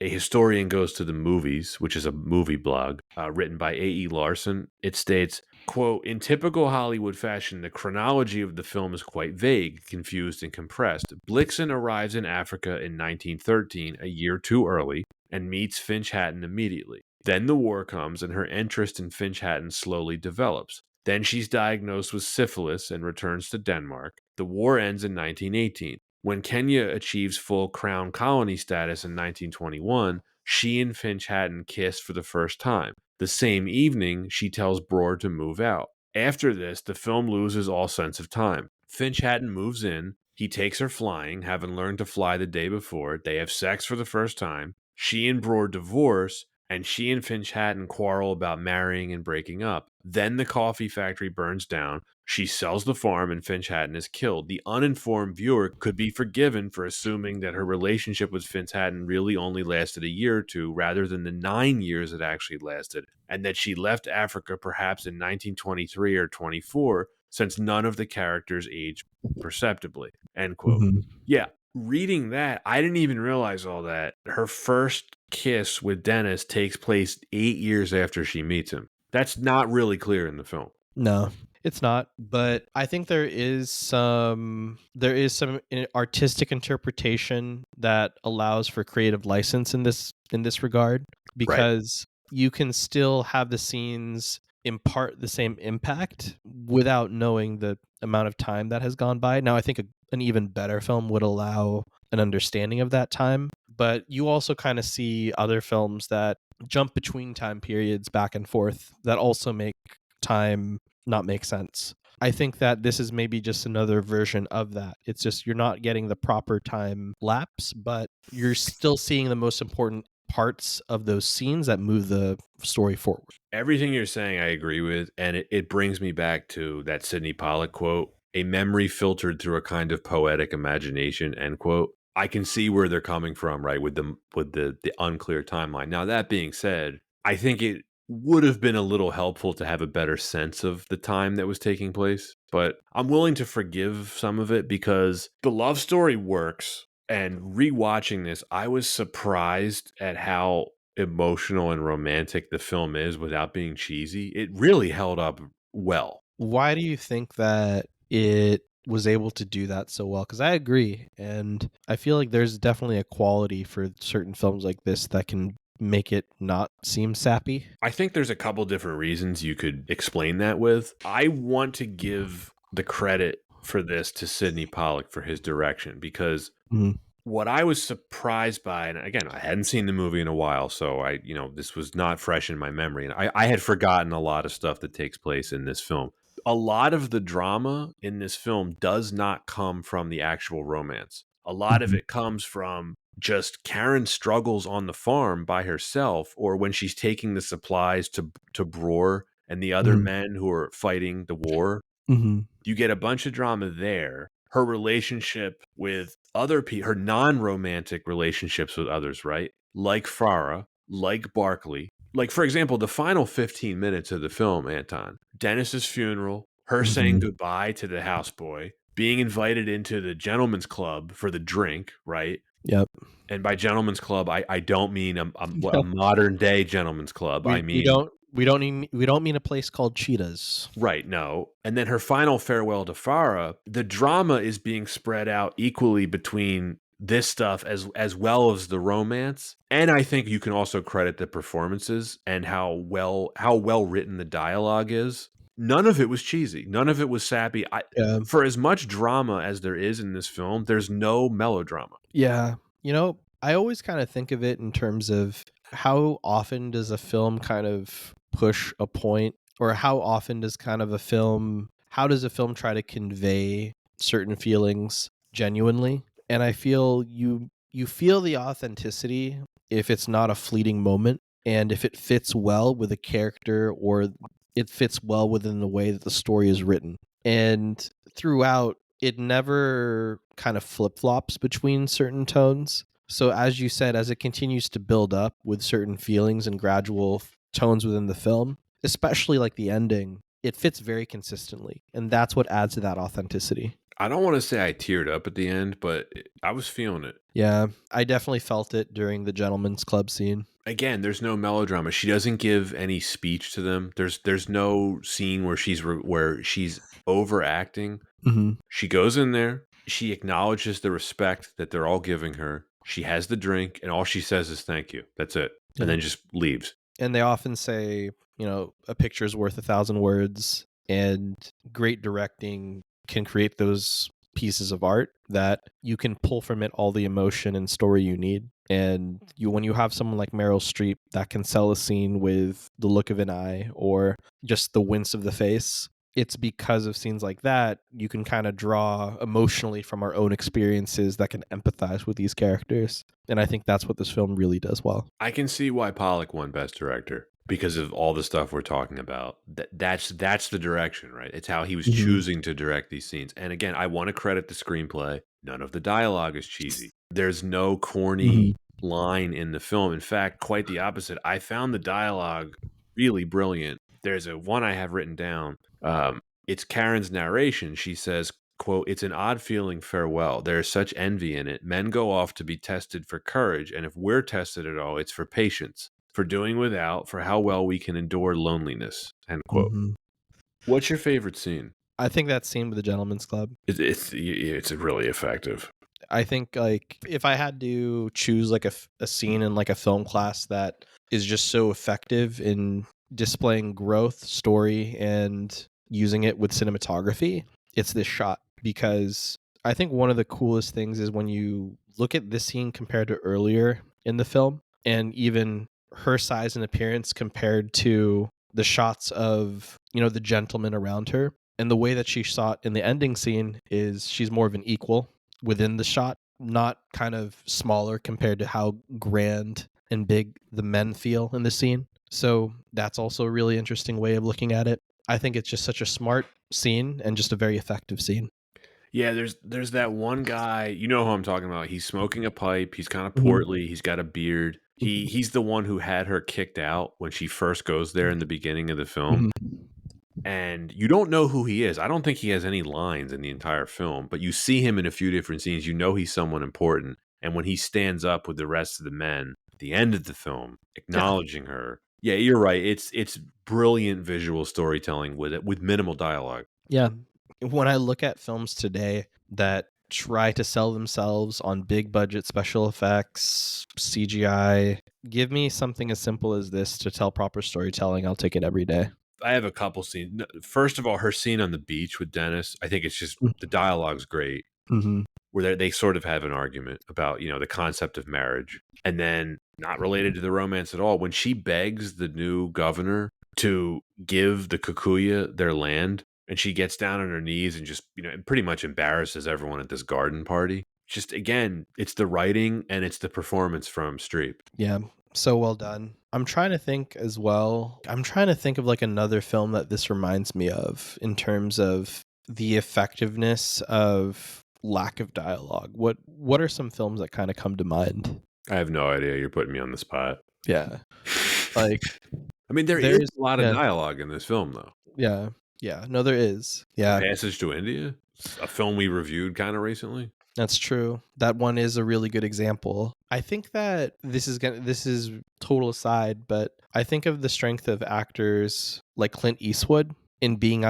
A Historian Goes to the Movies, which is a movie blog written by A.E. Larson. It states, quote, in typical Hollywood fashion, the chronology of the film is quite vague, confused, and compressed. Blixen arrives in Africa in 1913, a year too early, and meets Finch Hatton immediately. Then the war comes, and her interest in Finch Hatton slowly develops. Then she's diagnosed with syphilis and returns to Denmark. The war ends in 1918. When Kenya achieves full crown colony status in 1921, she and Finch Hatton kiss for the first time. The same evening, she tells Broer to move out. After this, the film loses all sense of time. Finch Hatton moves in. He takes her flying, having learned to fly the day before. They have sex for the first time. She and Broer divorce, and she and Finch Hatton quarrel about marrying and breaking up. Then the coffee factory burns down. She sells the farm and Finch Hatton is killed. The uninformed viewer could be forgiven for assuming that her relationship with Finch Hatton really only lasted a year or two rather than the 9 years it actually lasted, and that she left Africa perhaps in 1923 or 24, since none of the characters aged perceptibly. End quote. Mhm. Yeah, reading that, I didn't even realize all that. Her first kiss with Dennis takes place 8 years after she meets him. That's not really clear in the film. No, it's not. But I think there is some artistic interpretation that allows for creative license in this regard, because you can still have the scenes impart the same impact without knowing the amount of time that has gone by. Now, I think an even better film would allow an understanding of that time, but you also kind of see other films that jump between time periods back and forth that also make time not make sense. I think that this is maybe just another version of that. It's just you're not getting the proper time lapse, but you're still seeing the most important parts of those scenes that move the story forward. Everything you're saying, I agree with. And it brings me back to that Sidney Pollack quote, a memory filtered through a kind of poetic imagination, end quote. I can see where they're coming from, right, with the unclear timeline. Now, that being said, I think it would have been a little helpful to have a better sense of the time that was taking place, but I'm willing to forgive some of it because the love story works. And rewatching this, I was surprised at how emotional and romantic the film is without being cheesy. It really held up well. Why do you think that it was able to do that so well? Because I agree, and I feel like there's definitely a quality for certain films like this that can make it not seem sappy. I think there's a couple different reasons you could explain that with. I want to give the credit for this to Sidney Pollack for his direction, because what I was surprised by, and again, I hadn't seen the movie in a while, so this was not fresh in my memory, and I had forgotten a lot of stuff that takes place in this film. A lot of the drama in this film does not come from the actual romance. A lot of it comes from just Karen's struggles on the farm by herself, or when she's taking the supplies to Broer and the other men who are fighting the war. You get a bunch of drama there. Her relationship with other people, her non-romantic relationships with others, right? Like Farah, like Barkley. Like, for example, the final 15 minutes of the film, Anton, Dennis's funeral, her saying goodbye to the houseboy, being invited into the gentleman's club for the drink, right? Yep. And by gentleman's club, I don't mean a modern day gentleman's club. I mean, we don't mean a place called Cheetahs. right, no. And then her final farewell to Farah, the drama is being spread out equally between this stuff as well as the romance. And I think you can also credit the performances and how well written the dialogue is. None of it was cheesy. None of it was sappy. For as much drama as there is in this film, there's no melodrama. Yeah. I always kind of think of it in terms of how often does a film kind of push a point, or how often does how does a film try to convey certain feelings genuinely? And I feel you feel the authenticity if it's not a fleeting moment, and if it fits well with a character, or it fits well within the way that the story is written. And throughout, it never kind of flip-flops between certain tones. So as you said, as it continues to build up with certain feelings and gradual tones within the film, especially like the ending, it fits very consistently. And that's what adds to that authenticity. I don't want to say I teared up at the end, but I was feeling it. Yeah, I definitely felt it during the gentleman's club scene. Again, there's no melodrama. She doesn't give any speech to them. There's no scene where she's overacting. Mm-hmm. She goes in there. She acknowledges the respect that they're all giving her. She has the drink, and all she says is "thank you." That's it, Yeah. and then just leaves. And they often say, a picture's worth 1,000 words, and great directing can create those pieces of art that you can pull from it all the emotion and story you need. And when you have someone like Meryl Streep that can sell a scene with the look of an eye or just the wince of the face, it's because of scenes like that you can kind of draw emotionally from our own experiences that can empathize with these characters. And I think that's what this film really does well. I can see why Pollack won Best Director because of all the stuff we're talking about. That's the direction, right? It's how he was choosing to direct these scenes. And again, I want to credit the screenplay. None of the dialogue is cheesy. There's no corny line in the film. In fact, quite the opposite. I found the dialogue really brilliant. There's one I have written down. It's Karen's narration. She says, quote, "It's an odd feeling farewell. There is such envy in it. Men go off to be tested for courage, and if we're tested at all, it's for patience, for doing without, for how well we can endure loneliness," end quote. What's your favorite scene? I think that scene with the Gentleman's Club. It's really effective. I think like if I had to choose like a scene in like a film class that is just so effective in displaying growth, story, and using it with cinematography, it's this shot. Because I think one of the coolest things is when you look at this scene compared to earlier in the film, and even her size and appearance compared to the shots of, the gentleman around her. And the way that she shot in the ending scene is she's more of an equal within the shot, not kind of smaller compared to how grand and big the men feel in the scene. So that's also a really interesting way of looking at it. I think it's just such a smart scene and just a very effective scene. Yeah, there's that one guy, you know who I'm talking about. He's smoking a pipe. He's kind of portly. He's got a beard. He's the one who had her kicked out when she first goes there in the beginning of the film. And you don't know who he is. I don't think he has any lines in the entire film, but you see him in a few different scenes. You know he's someone important. And when he stands up with the rest of the men at the end of the film, acknowledging her. Yeah, you're right. It's brilliant visual storytelling with minimal dialogue. Yeah. When I look at films today that try to sell themselves on big budget special effects, CGI, give me something as simple as this to tell proper storytelling. I'll take it every day. I have a couple scenes. First of all, her scene on the beach with Dennis, I think it's just the dialogue's great. Where they sort of have an argument about, the concept of marriage. And then, not related to the romance at all, when she begs the new governor to give the Kikuyu their land, and she gets down on her knees and just, pretty much embarrasses everyone at this garden party. Just, again, it's the writing and it's the performance from Streep. Yeah, so well done. I'm trying to think as well. I'm trying to think of like another film that this reminds me of in terms of the effectiveness of lack of dialogue. What are some films that kind of come to mind? I have no idea. You're putting me on the spot. Yeah. Like, I mean, there is a lot of dialogue in this film, though. Yeah. Yeah. No, there is. Yeah. Passage to India, a film we reviewed kind of recently. That's true. That one is a really good example. I think that this is total aside, but I think of the strength of actors like Clint Eastwood in being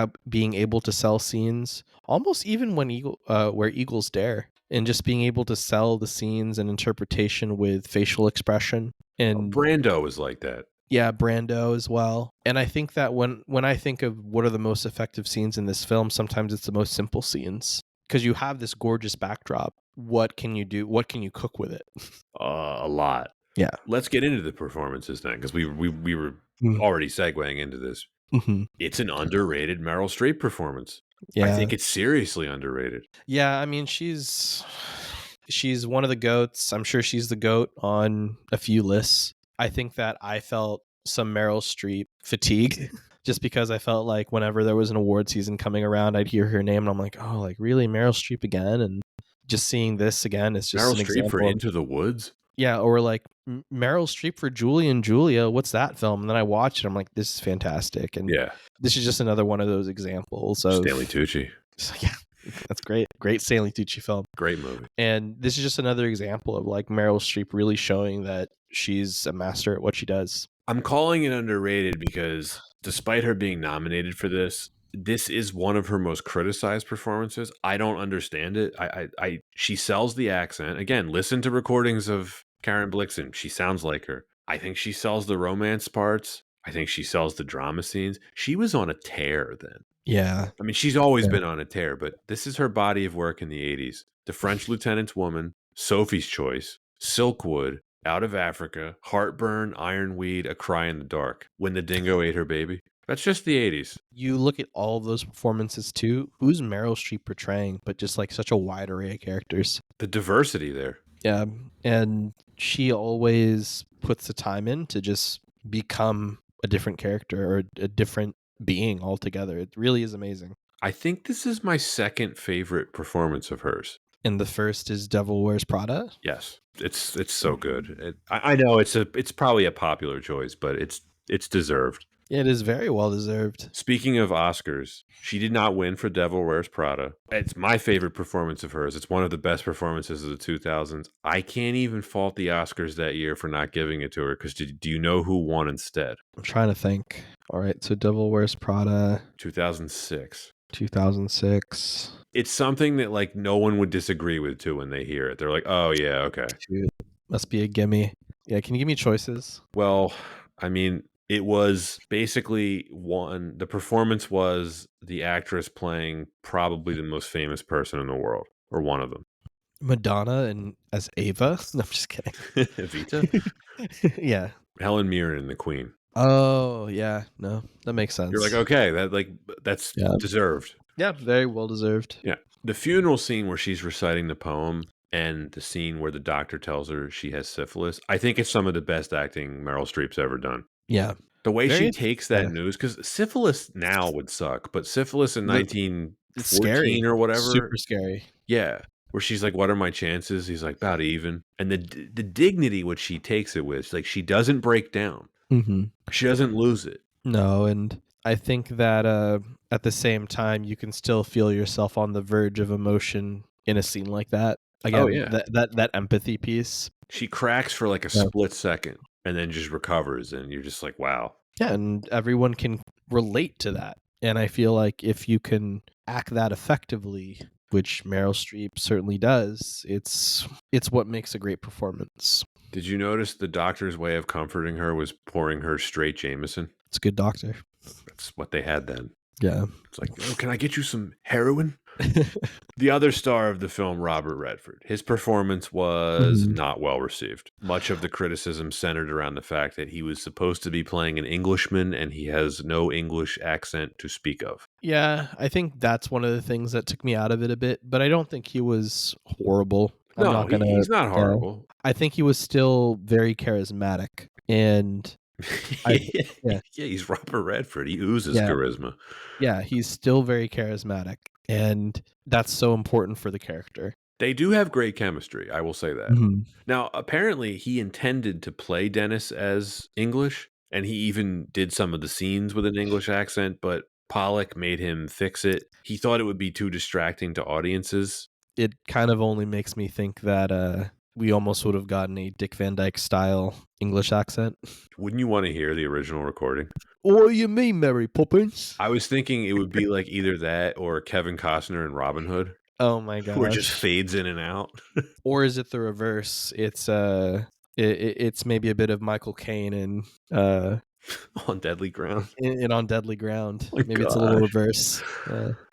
able to sell scenes, almost even when where Eagles Dare, and just being able to sell the scenes and interpretation with facial expression. And Brando is like that. Yeah, Brando as well. And I think that when I think of what are the most effective scenes in this film, sometimes it's the most simple scenes. Because you have this gorgeous backdrop. What can you do? What can you cook with it? A lot. Yeah. Let's get into the performances then, because we were already segueing into this. It's an underrated Meryl Streep performance. Yeah. I think it's seriously underrated. Yeah, I mean, she's one of the GOATs. I'm sure she's the GOAT on a few lists. I think that I felt some Meryl Streep fatigue. Just because I felt like whenever there was an award season coming around, I'd hear her name and I'm like, oh, like really Meryl Streep again? And just seeing this again is just Meryl Streep for Into the Woods? Yeah, or like Meryl Streep for Julie and Julia. What's that film? And then I watched it. I'm like, this is fantastic. And this is just another one of those examples of Stanley Tucci. So, yeah, That's great. Great Stanley Tucci film. Great movie. And this is just another example of like Meryl Streep really showing that she's a master at what she does. I'm calling it underrated because despite her being nominated for this is one of her most criticized performances. I don't understand it. She sells the accent. Again, listen to recordings of Karen Blixen. She sounds like her. I think she sells the romance parts. I think she sells the drama scenes. She was on a tear then. Yeah. I mean, she's always been on a tear, but this is her body of work in the 80s. The French Lieutenant's Woman, Sophie's Choice, Silkwood, Out of Africa, Heartburn, Ironweed, A Cry in the Dark, When the Dingo Ate Her Baby. That's just the 80s. You look at all of those performances too. Who's Meryl Streep portraying, but just like such a wide array of characters. The diversity there. Yeah. And she always puts the time in to just become a different character or a different being altogether. It really is amazing. I think this is my second favorite performance of hers. And the first is Devil Wears Prada. Yes, it's so good. I know it's probably a popular choice, but it's deserved. It is very well deserved. Speaking of Oscars, she did not win for Devil Wears Prada. It's my favorite performance of hers. It's one of the best performances of the 2000s. I can't even fault the Oscars that year for not giving it to her because do you know who won instead? I'm trying to think. All right, so Devil Wears Prada, 2006. 2006. It's something that like no one would disagree with too when they hear it. They're like, "Oh yeah, okay." Shoot. Must be a gimme. Yeah, can you give me choices? Well, I mean, it was basically the performance was the actress playing probably the most famous person in the world, or one of them. Madonna and as Ava? No, I'm just kidding. Evita? Yeah. Helen Mirren and the Queen. Oh, yeah. No, that makes sense. You're like, okay, that's deserved. Yeah, very well deserved. Yeah. The funeral scene where she's reciting the poem and the scene where the doctor tells her she has syphilis, I think it's some of the best acting Meryl Streep's ever done. Yeah. The way she takes that news, because syphilis now would suck, but syphilis in 1914 or whatever. Super scary. Yeah. Where she's like, what are my chances? He's like, about even. And the dignity which she takes it with, like she doesn't break down. Mm-hmm. She doesn't lose it. No, and I think that at the same time, you can still feel yourself on the verge of emotion in a scene like that. Again, that empathy piece. She cracks for like a split second and then just recovers, and you're just like, wow. Yeah, and everyone can relate to that. And I feel like if you can act that effectively, which Meryl Streep certainly does, it's what makes a great performance. Did you notice the doctor's way of comforting her was pouring her straight Jameson? It's a good doctor. That's what they had then. Yeah. It's like, oh, can I get you some heroin? The other star of the film, Robert Redford, his performance was not well received. Much of the criticism centered around the fact that he was supposed to be playing an Englishman and he has no English accent to speak of. Yeah, I think that's one of the things that took me out of it a bit, but I don't think he was horrible. He's not horrible. I think he was still very charismatic. And he's Robert Redford. He oozes charisma. Yeah, he's still very charismatic. And that's so important for the character. They do have great chemistry, I will say that. Mm-hmm. Now, apparently, he intended to play Dennis as English, and he even did some of the scenes with an English accent, but Pollack made him fix it. He thought it would be too distracting to audiences. It kind of only makes me think that we almost would have gotten a Dick Van Dyke style English accent. Wouldn't you want to hear the original recording? What do you mean, Mary Poppins? I was thinking it would be like either that or Kevin Costner in Robin Hood. Oh my god! Where it just fades in and out. Or is it the reverse? It's it's maybe a bit of Michael Caine and On Deadly Ground. And On Deadly Ground. Maybe it's a little reverse.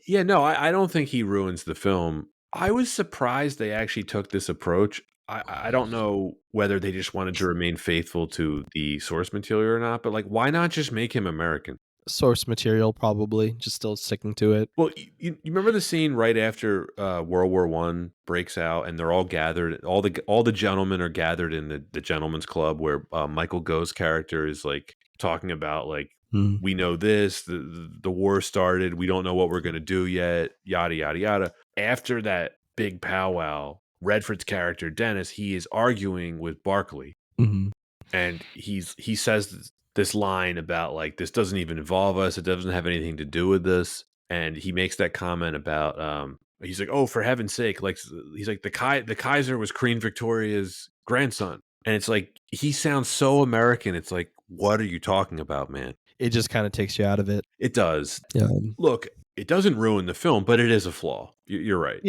Yeah, no, I don't think he ruins the film. I was surprised they actually took this approach. I don't know whether they just wanted to remain faithful to the source material or not, but like, why not just make him American? Source material, probably, just still sticking to it. Well, you remember the scene right after World War I breaks out, and they're all gathered. All the gentlemen are gathered in the gentleman's club where Michael Goh's character is like talking about like, we know this, the war started, we don't know what we're gonna do yet, yada yada yada. After that big powwow, Redford's character Dennis, he is arguing with Barkley, and he says this line about like, this doesn't even involve us, it doesn't have anything to do with this, and he makes that comment about He's like, oh, for heaven's sake. Like, he's like, the Kaiser was Queen Victoria's grandson. And it's like, he sounds so American. It's like, what are you talking about, man? It just kind of takes you out of it. It does. Yeah. Look, it doesn't ruin the film, but it is a flaw. You're right.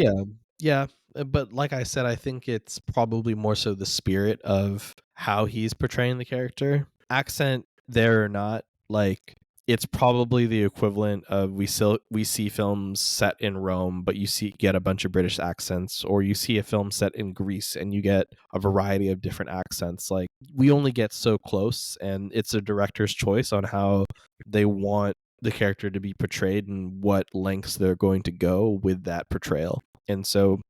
Yeah. But like I said, I think it's probably more so the spirit of how he's portraying the character. Accent there or not, like it's probably the equivalent of we see films set in Rome, but you get a bunch of British accents, or you see a film set in Greece and you get a variety of different accents. Like we only get so close, and it's a director's choice on how they want the character to be portrayed and what lengths they're going to go with that portrayal. And so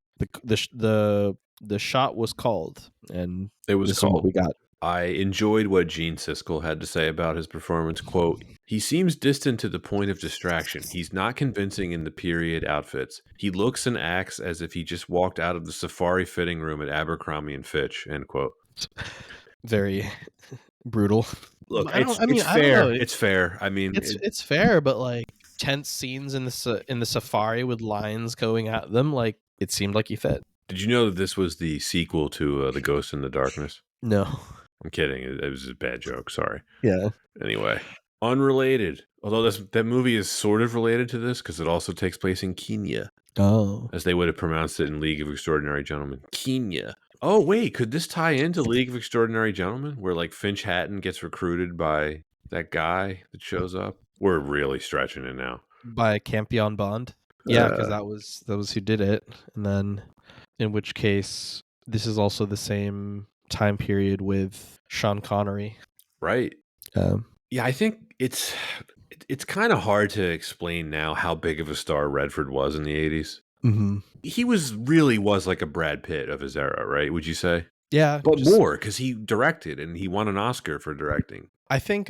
the shot was called, and it was this is what we got. I enjoyed what Gene Siskel had to say about his performance. Quote, he seems distant to the point of distraction. He's not convincing in the period outfits. He looks and acts as if he just walked out of the safari fitting room at Abercrombie and Fitch, end quote. Very brutal. Look, it's fair. It's fair. I mean, it's fair, but like tense scenes in the safari with lines going at them, like it seemed like he fit. Did you know that this was the sequel to The Ghost in the Darkness? No. I'm kidding. It was a bad joke. Sorry. Yeah. Anyway, unrelated. Although that movie is sort of related to this because it also takes place in Kenya. Oh. As they would have pronounced it in League of Extraordinary Gentlemen. Kenya. Oh, wait. Could this tie into League of Extraordinary Gentlemen? Where like Finch Hatton gets recruited by that guy that shows up? We're really stretching it now. By Campion Bond? Yeah, because that was who did it. And then in which case this is also the same time period with Sean Connery. Right. Yeah, I think it's kind of hard to explain now how big of a star Redford was in the 80s. Mm-hmm. He was like a Brad Pitt of his era, right? Would you say? Yeah. But more, because he directed and he won an Oscar for directing. I think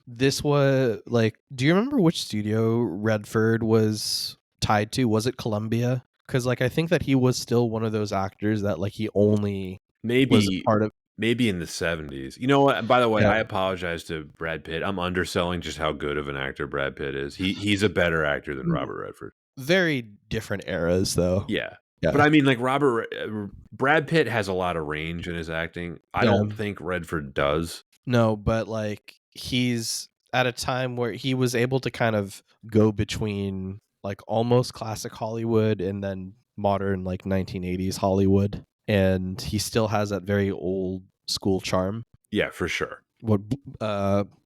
this was like, do you remember which studio Redford was tied to? Was it Columbia? Because like I think that he was still one of those actors that like he only was part of. Maybe in the 70s. You know what? By the way, I apologize to Brad Pitt. I'm underselling just how good of an actor Brad Pitt is. He's a better actor than Robert Redford. Very different eras, though. Yeah. But I mean, like Brad Pitt has a lot of range in his acting. I don't think Redford does. No, but like he's at a time where he was able to kind of go between like almost classic Hollywood and then modern like 1980s Hollywood. And he still has that very old school charm. Yeah, for sure. What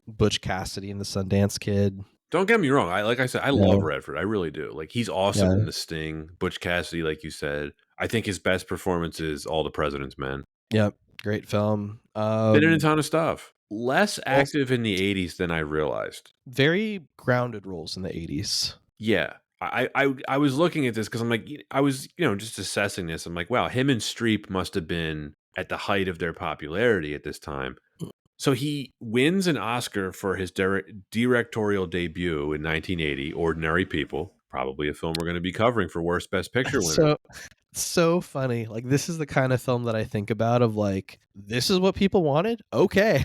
Butch Cassidy and the Sundance Kid. Don't get me wrong. Like I said, I love Redford. I really do. Like he's awesome in The Sting. Butch Cassidy, like you said. I think his best performance is All the President's Men. Yep, great film. Been in a ton of stuff. Less active in the 80s than I realized. Very grounded roles in the 80s. Yeah. I was looking at this because I'm like, I was, just assessing this. I'm like, wow, him and Streep must have been at the height of their popularity at this time. So he wins an Oscar for his directorial debut in 1980, Ordinary People, probably a film we're going to be covering for Worst Best Picture winner. So funny. Like this is the kind of film that I think about of like, this is what people wanted? Okay.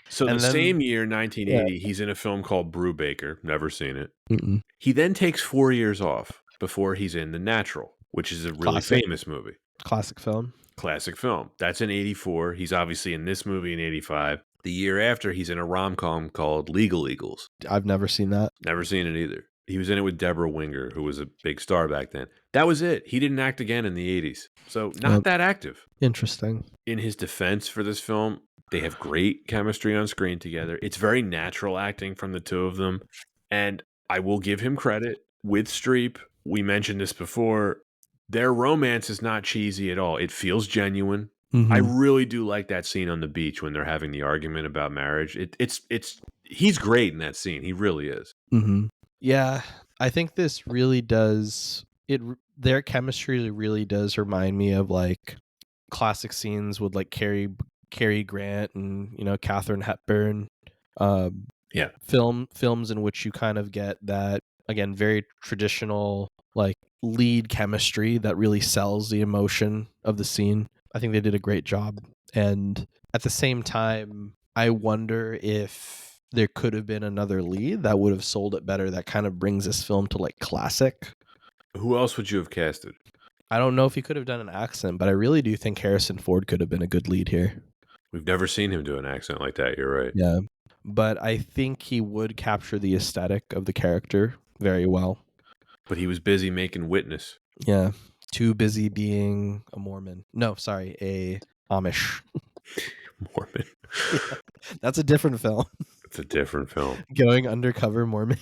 So same year, 1980, he's in a film called Brubaker. Never seen it. Mm-mm. He then takes 4 years off before he's in The Natural, which is a really famous movie. Classic film. That's in 84. He's obviously in this movie in 85. The year after, he's in a rom-com called Legal Eagles. I've never seen that. Never seen it either. He was in it with Deborah Winger, who was a big star back then. That was it. He didn't act again in the 80s. So not that active. Interesting. In his defense for this film, they have great chemistry on screen together. It's very natural acting from the two of them. And I will give him credit. With Streep, we mentioned this before, their romance is not cheesy at all. It feels genuine. Mm-hmm. I really do like that scene on the beach when they're having the argument about marriage. He's great in that scene. He really is. Mm-hmm. Yeah, I think this really does their chemistry really does remind me of like classic scenes with like Cary Grant and Katharine Hepburn. Films in which you kind of get that, again, very traditional like lead chemistry that really sells the emotion of the scene. I think they did a great job. And at the same time, I wonder if there could have been another lead that would have sold it better, that kind of brings this film to like classic. Who else would you have casted? I don't know if he could have done an accent, but I really do think Harrison Ford could have been a good lead here. We've never seen him do an accent like that. You're right. Yeah. But I think he would capture the aesthetic of the character very well. But he was busy making Witness. Yeah. Too busy being a Mormon. No, sorry, a Amish. Mormon. That's a different film. It's a different film. Going undercover Mormon.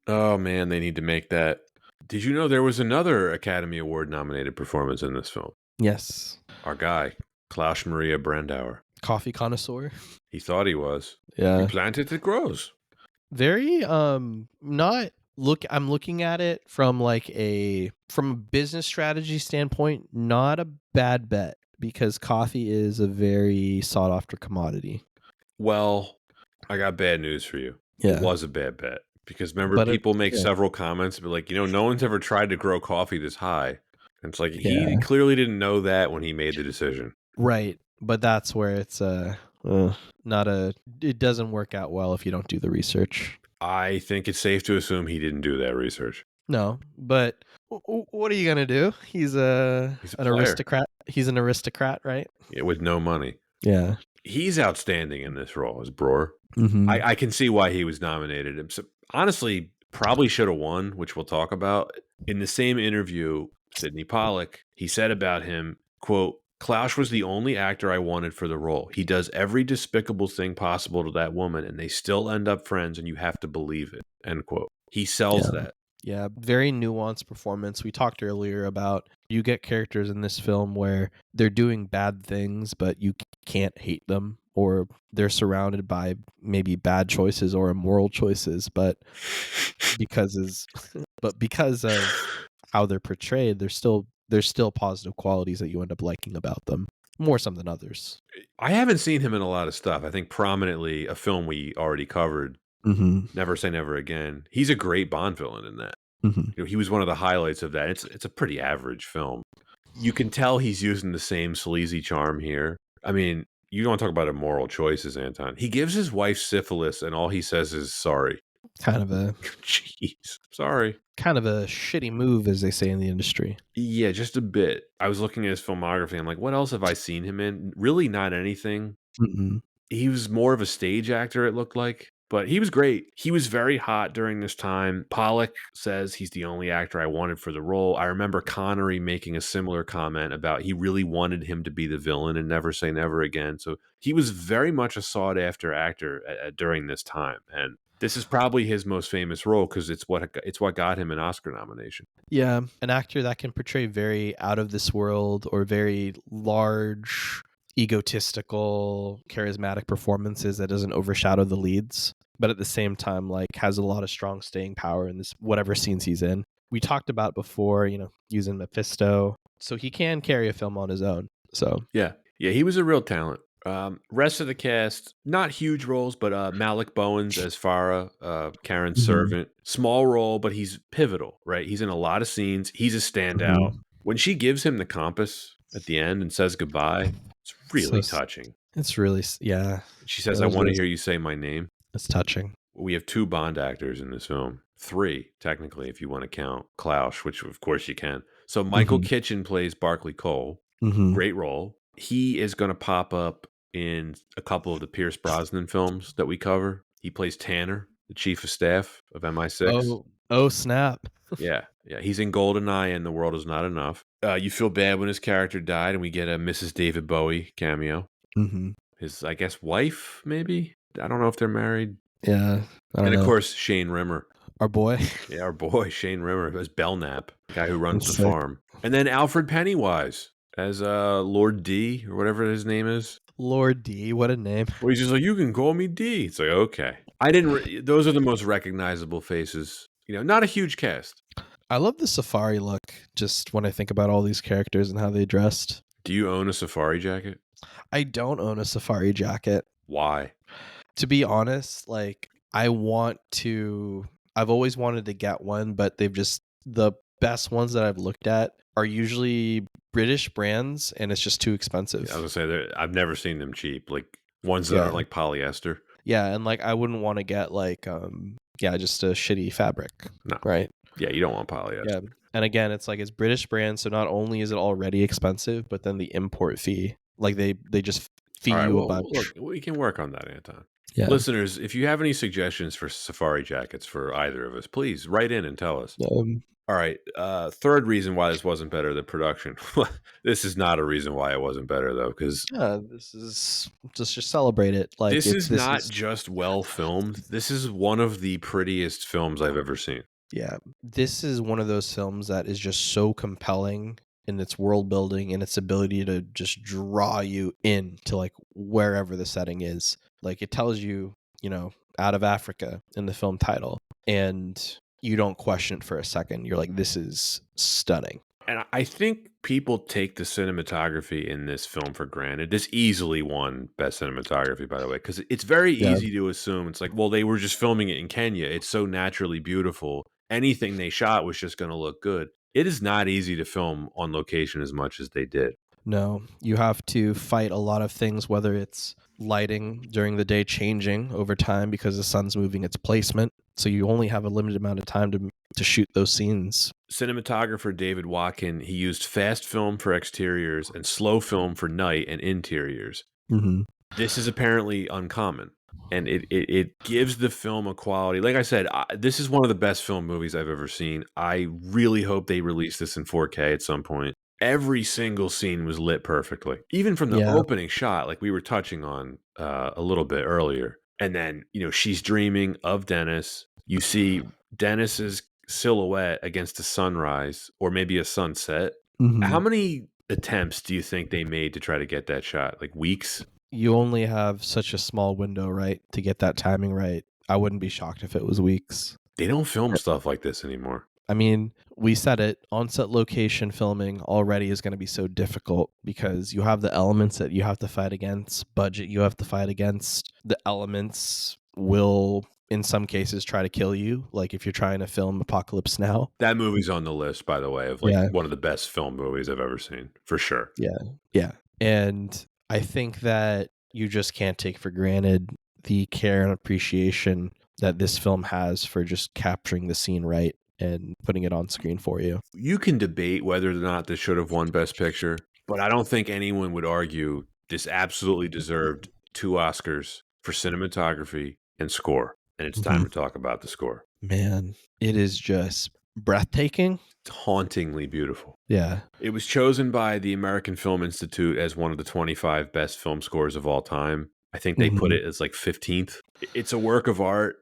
Oh, man, they need to make that. Did you know there was another Academy Award nominated performance in this film? Yes. Our guy, Klaus Maria Brandauer. Coffee connoisseur. He thought he was. Yeah. You plant it, it grows. Very not look I'm looking at it from a business strategy standpoint, not a bad bet because coffee is a very sought after commodity. Well, I got bad news for you. Yeah. It was a bad bet. Because remember, But people make yeah. several comments, but like, no one's ever tried to grow coffee this high. And it's like, Yeah. he clearly didn't know that when he made the decision. Right. But that's where it's it doesn't work out well if you don't do the research. I think it's safe to assume he didn't do that research. No, but what are you gonna do? He's an player. aristocrat. He's an aristocrat, right? Yeah, with no money. Yeah. He's outstanding in this role as Bror. Mm-hmm. I can see why he was nominated. So, honestly, probably should have won, which we'll talk about. In the same interview, Sidney Pollack, he said about him, quote, Klaus was the only actor I wanted for the role. He does every despicable thing possible to that woman, and they still end up friends, and you have to believe it, end quote. He sells that. Yeah, very nuanced performance. We talked earlier about you get characters in this film where they're doing bad things, but you can't hate them, or they're surrounded by maybe bad choices or immoral choices, but because of how they're portrayed, there's still positive qualities that you end up liking about them more some than others. I haven't seen him in a lot of stuff. I think prominently a film we already covered, Never Say Never Again. He's a great Bond villain in that. He was one of the highlights of that. It's a pretty average film. You can tell he's using the same sleazy charm here. I mean, you don't want to talk about immoral choices, Anton. He gives his wife syphilis, and all he says is sorry. Kind of a sorry. Kind of a shitty move, as they say in the industry. Yeah, just a bit. I was looking at his filmography. I'm like, what else have I seen him in? Really not anything. He was more of a stage actor, it looked like. But he was great. He was very hot during this time. Pollack says he's the only actor I wanted for the role. I remember Connery making a similar comment about he really wanted him to be the villain in Never Say Never Again. So he was very much a sought-after actor during this time. And this is probably his most famous role because it's what got him an Oscar nomination. Yeah, an actor that can portray very out of this world or very large, egotistical, charismatic performances that doesn't overshadow the leads, but at the same time, has a lot of strong staying power in this whatever scenes he's in. We talked about before, using Mephisto, so he can carry a film on his own. So yeah, he was a real talent. Rest of the cast, not huge roles, but Malik Bowens as Farah, Karen's servant. Small role, but he's pivotal, right? He's in a lot of scenes. He's a standout. When she gives him the compass at the end and says goodbye, it's really touching. It's really, yeah. She says, I want to hear you say my name. It's touching. We have 2 Bond actors in this film. 3, technically, if you want to count Klaus, which of course you can. So Michael Kitchen plays Barclay Cole. Great role. He is going to pop up in a couple of the Pierce Brosnan films that we cover. He plays Tanner, the chief of staff of MI6. Oh snap. Yeah. He's in GoldenEye and The World Is Not Enough. You feel bad when his character died, and we get a Mrs. David Bowie cameo. His, I guess, wife, maybe? I don't know if they're married. Yeah. And of course, Shane Rimmer. Our boy. Yeah, our boy, Shane Rimmer, as Belknap, the guy who runs the farm. And then Alfred Pennywise as Lord D, or whatever his name is. Lord D, what a name. Well, he's just like, you can call me D. It's like, okay. Those are the most recognizable faces. Not a huge cast. I love the safari look, just when I think about all these characters and how they dressed. Do you own a safari jacket? I don't own a safari jacket. Why? To be honest, I've always wanted to get one, but the best ones that I've looked at are usually British brands, and it's just too expensive. Yeah, I was going to say, I've never seen them cheap, ones that aren't like polyester. Yeah, and I wouldn't want to get just a shitty fabric. No. Right? Yeah, you don't want polyester. Yeah. And again, it's like it's British brand, so not only is it already expensive, but then the import fee, like they just fee All right, you a well, bunch. look, we can work on that, Anton. Yeah. Listeners, if you have any suggestions for safari jackets for either of us, please write in and tell us. All right, third reason why this wasn't better than production. This is not a reason why it wasn't better, though, because Yeah, this is just celebrate it. Like this is this not is just well filmed. This is one of the prettiest films I've ever seen. yeah, this is one of those films that is just so compelling in its world building and its ability to just draw you in to like wherever the setting is. Like it tells you, out of Africa in the film title, and you don't question it for a second. You're like, this is stunning. And I think people take the cinematography in this film for granted. This easily won Best Cinematography, by the way, because it's very Yeah. easy to assume. It's like, well, they were just filming it in Kenya. It's so naturally beautiful. Anything they shot was just going to look good. It is not easy to film on location as much as they did. No, you have to fight a lot of things, whether it's lighting during the day changing over time because the sun's moving its placement. So you only have a limited amount of time to shoot those scenes. Cinematographer David Watkin, he used fast film for exteriors and slow film for night and interiors. Mm-hmm. This is apparently uncommon, and it gives the film a quality. Like I said, this is one of the best film movies I've ever seen. I really hope they release this in 4K at some point. Every single scene was lit perfectly, even from the Yeah. opening shot, like we were touching on a little bit earlier. And then, she's dreaming of Dennis. You see Dennis's silhouette against a sunrise or maybe a sunset. Mm-hmm. How many attempts do you think they made to try to get that shot? Like weeks? You only have such a small window, right, to get that timing right. I wouldn't be shocked if it was weeks. They don't film stuff like this anymore. I mean, we said it, on-set location filming already is going to be so difficult because you have the elements that you have to fight against, budget you have to fight against. The elements will, in some cases, try to kill you, like if you're trying to film Apocalypse Now. That movie's on the list, by the way, of like one of the best film movies I've ever seen, for sure. Yeah. And I think that you just can't take for granted the care and appreciation that this film has for just capturing the scene right and putting it on screen for you. You can debate whether or not this should have won Best Picture, but I don't think anyone would argue this absolutely deserved 2 Oscars for cinematography and score. And it's time to talk about the score. Man, it is just breathtaking. It's hauntingly beautiful. Yeah. It was chosen by the American Film Institute as one of the 25 best film scores of all time. I think they put it as like 15th. It's a work of art.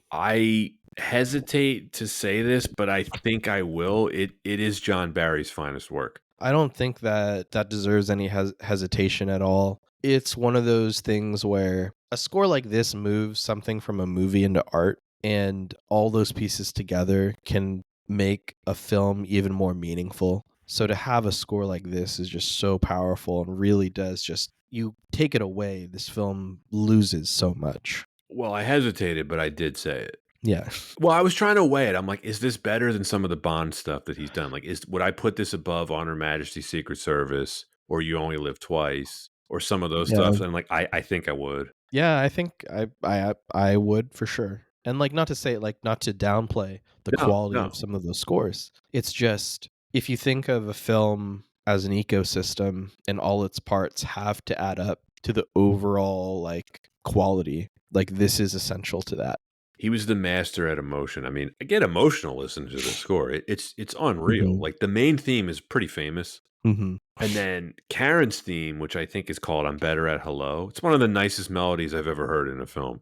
I hesitate to say this, but I think I will. It is John Barry's finest work. I don't think that deserves any hesitation at all. It's one of those things where a score like this moves something from a movie into art, and all those pieces together can make a film even more meaningful. So to have a score like this is just so powerful and really does just, you take it away, this film loses so much. Well, I hesitated, but I did say it. Yeah. Well, I was trying to weigh it. I'm like, is this better than some of the Bond stuff that he's done? Like, would I put this above On Her Majesty's Secret Service or You Only Live Twice or some of those stuff? And I'm like, I think I would. Yeah, I think I would for sure. And like, not to say, like, not to downplay the quality of some of those scores. It's just, if you think of a film as an ecosystem and all its parts have to add up to the overall like quality, like this is essential to that. He was the master at emotion. I mean, I get emotional listening to the score. It's unreal. Like the main theme is pretty famous. And then Karen's theme, which I think is called I'm Better at Hello. It's one of the nicest melodies I've ever heard in a film.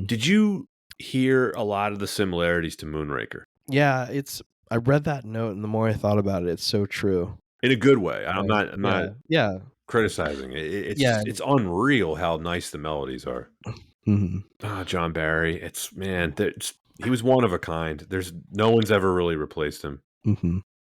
Did you hear a lot of the similarities to Moonraker? Yeah, I read that note, and the more I thought about it, it's so true. In a good way. I'm not yeah. criticizing it. It's unreal how nice the melodies are. John Barry, he was one of a kind. There's no one's ever really replaced him.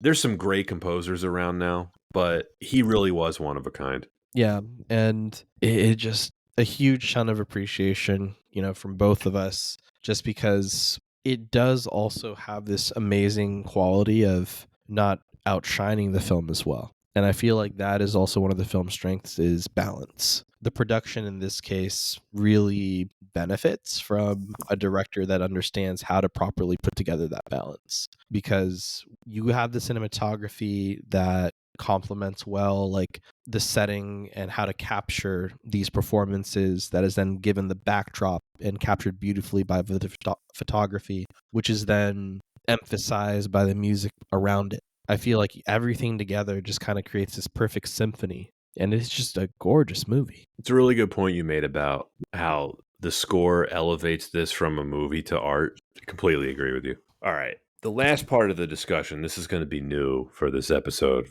There's some great composers around now, but he really was one of a kind. Yeah, and it just a huge ton of appreciation, from both of us, just because it does also have this amazing quality of not outshining the film as well. And I feel like that is also one of the film's strengths is balance. The production in this case really benefits from a director that understands how to properly put together that balance, because you have the cinematography that complements well like the setting and how to capture these performances, that is then given the backdrop and captured beautifully by the photography, which is then emphasized by the music around it. I feel like everything together just kind of creates this perfect symphony, and it's just a gorgeous movie. It's a really good point you made about how the score elevates this from a movie to art. I completely agree with you. All right. The last part of the discussion, this is going to be new for this episode,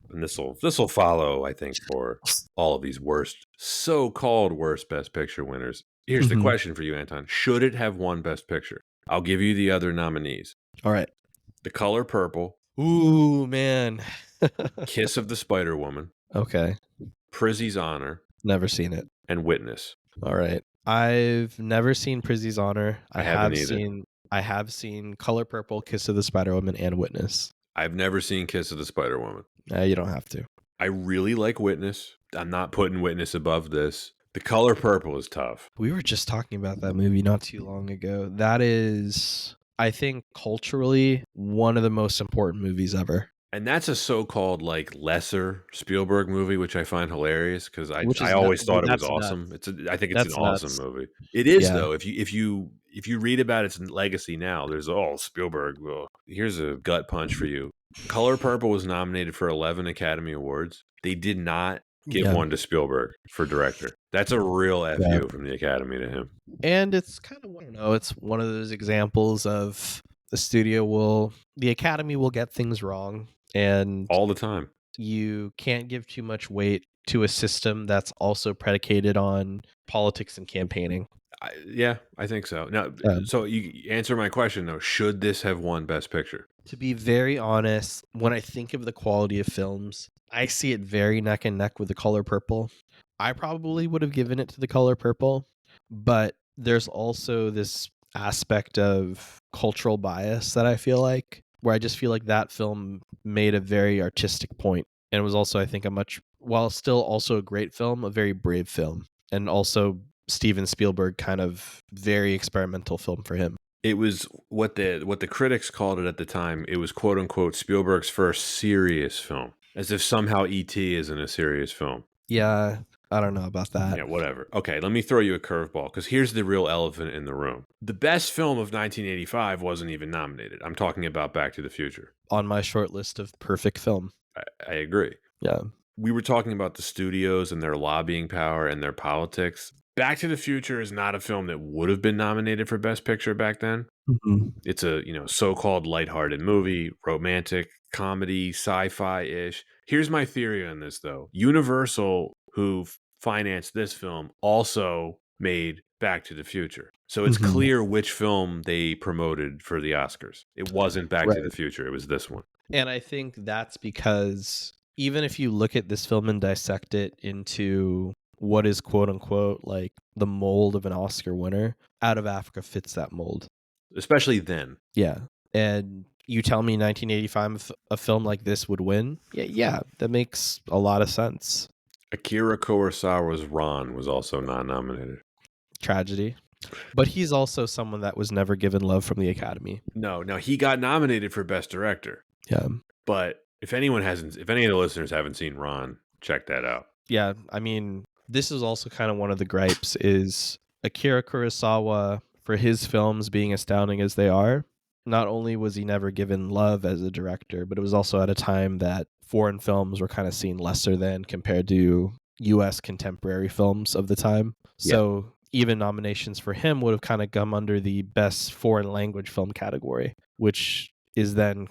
and this will follow, I think, for all of these so-called worst Best Picture winners. Here's the question for you, Anton. Should it have won Best Picture? I'll give you the other nominees. All right. The Color Purple. Ooh, man. Kiss of the Spider-Woman. Okay. Prizzy's Honor. Never seen it. And Witness. All right. I've never seen Prizzy's Honor. I haven't either. I have seen Color Purple, Kiss of the Spider-Woman, and Witness. I've never seen Kiss of the Spider-Woman. You don't have to. I really like Witness. I'm not putting Witness above this. The Color Purple is tough. We were just talking about that movie not too long ago. That is, I think, culturally one of the most important movies ever. And that's a so-called like lesser Spielberg movie, which I find hilarious because I always thought it was awesome. I think it's an awesome movie. It is though. If you read about its legacy now, there's Spielberg. Well, here's a gut punch for you. Color Purple was nominated for 11 Academy Awards. They did not give one to Spielberg for director. That's a real FU from the Academy to him. And it's kind of, I don't know, it's one of those examples of the Academy will get things wrong. And all the time. You can't give too much weight to a system that's also predicated on politics and campaigning. I think so. Now, so you answer my question though. Should this have won Best Picture? To be very honest, when I think of the quality of films, I see it very neck and neck with The Color Purple. I probably would have given it to The Color Purple, but there's also this aspect of cultural bias that I feel like, where I just feel like that film made a very artistic point. And it was also, I think, while still also a great film, a very brave film. And also Steven Spielberg kind of very experimental film for him. It was what the critics called it at the time. It was quote unquote Spielberg's first serious film, as if somehow E.T. isn't a serious film. Yeah, I don't know about that. Yeah, whatever. Okay, let me throw you a curveball, because here's the real elephant in the room. The best film of 1985 wasn't even nominated. I'm talking about Back to the Future. On my short list of perfect film. I agree. Yeah. We were talking about the studios and their lobbying power and their politics. Back to the Future is not a film that would have been nominated for Best Picture back then. Mm-hmm. It's a so-called lighthearted movie, romantic, comedy, sci-fi-ish. Here's my theory on this, though. Universal, who financed this film, also made Back to the Future. So it's clear which film they promoted for the Oscars. It wasn't Back to the Future. It was this one. And I think that's because even if you look at this film and dissect it into what is quote unquote like the mold of an Oscar winner, Out of Africa fits that mold. Especially then. Yeah. And you tell me 1985 a film like this would win? Yeah, that makes a lot of sense. Akira Kurosawa's Ron was also not nominated. Tragedy. But he's also someone that was never given love from the Academy. No, he got nominated for Best Director. Yeah. But if any of the listeners haven't seen Ron, check that out. Yeah, I mean, this is also kind of one of the gripes is Akira Kurosawa, for his films being astounding as they are, not only was he never given love as a director, but it was also at a time that foreign films were kind of seen lesser than compared to U.S. contemporary films of the time. So even nominations for him would have kind of come under the best foreign language film category, which is then,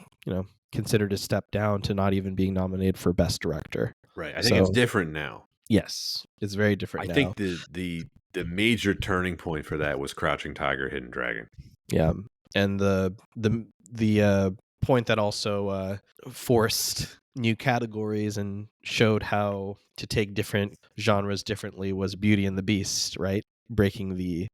considered a step down to not even being nominated for Best Director. Right. I think it's different now. Yes, it's very different now. I think the major turning point for that was Crouching Tiger, Hidden Dragon. Yeah, and the point that also forced new categories and showed how to take different genres differently was Beauty and the Beast, right? Breaking the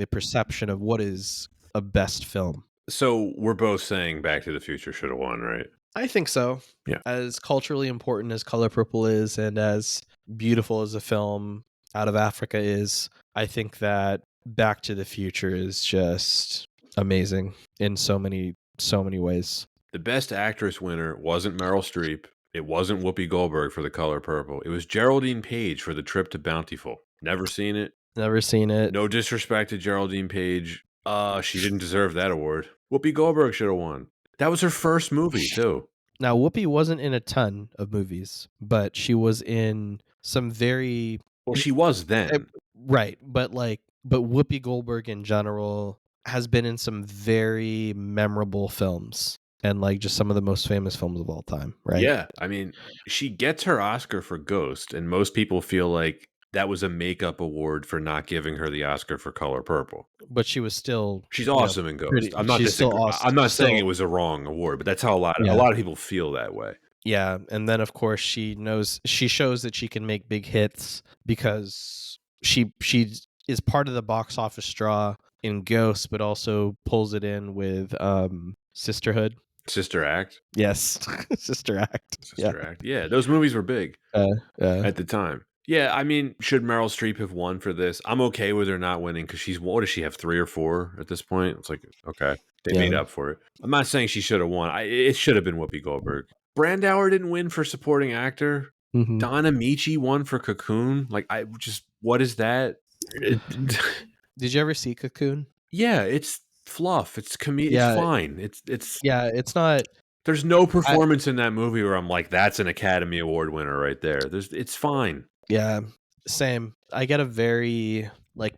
perception of what is a best film. So we're both saying Back to the Future should have won, right? I think so. Yeah. As culturally important as Color Purple is, and as beautiful as a film out of Africa is, I think that Back to the Future is just amazing in so many ways. The Best Actress winner wasn't Meryl Streep. It wasn't Whoopi Goldberg for The Color Purple. It was Geraldine Page for The Trip to Bountiful. Never seen it. Never seen it. No disrespect to Geraldine Page. She didn't deserve that award. Whoopi Goldberg should have won. That was her first movie, too. Now, Whoopi wasn't in a ton of movies, but she was in some very... Well, she was then. Right, but Whoopi Goldberg in general has been in some very memorable films, and like just some of the most famous films of all time, right? Yeah, I mean, she gets her Oscar for Ghost, and most people feel like that was a makeup award for not giving her the Oscar for Color Purple. But she was still... She's awesome in Ghost. I'm not awesome. I'm not saying it was a wrong award, but that's how a lot of people feel that way. Yeah, and then of course she shows that she can make big hits because she is part of the box office draw in Ghost, but also pulls it in with Sisterhood. Sister Act. Yes, Sister Act. Sister Act. Yeah, those movies were big at the time. Yeah, I mean, should Meryl Streep have won for this? I'm okay with her not winning because what does she have, 3 or 4 at this point? It's like, okay, they made up for it. I'm not saying she should have won. It should have been Whoopi Goldberg. Brandauer didn't win for supporting actor. Mm-hmm. Don Amici won for Cocoon. Like, what is that? Did you ever see Cocoon? Yeah, it's fluff. It's comedic. Yeah, it's fine. It's not. There's no performance in that movie where I'm like, that's an Academy Award winner right there. It's fine. Yeah, same. I get a very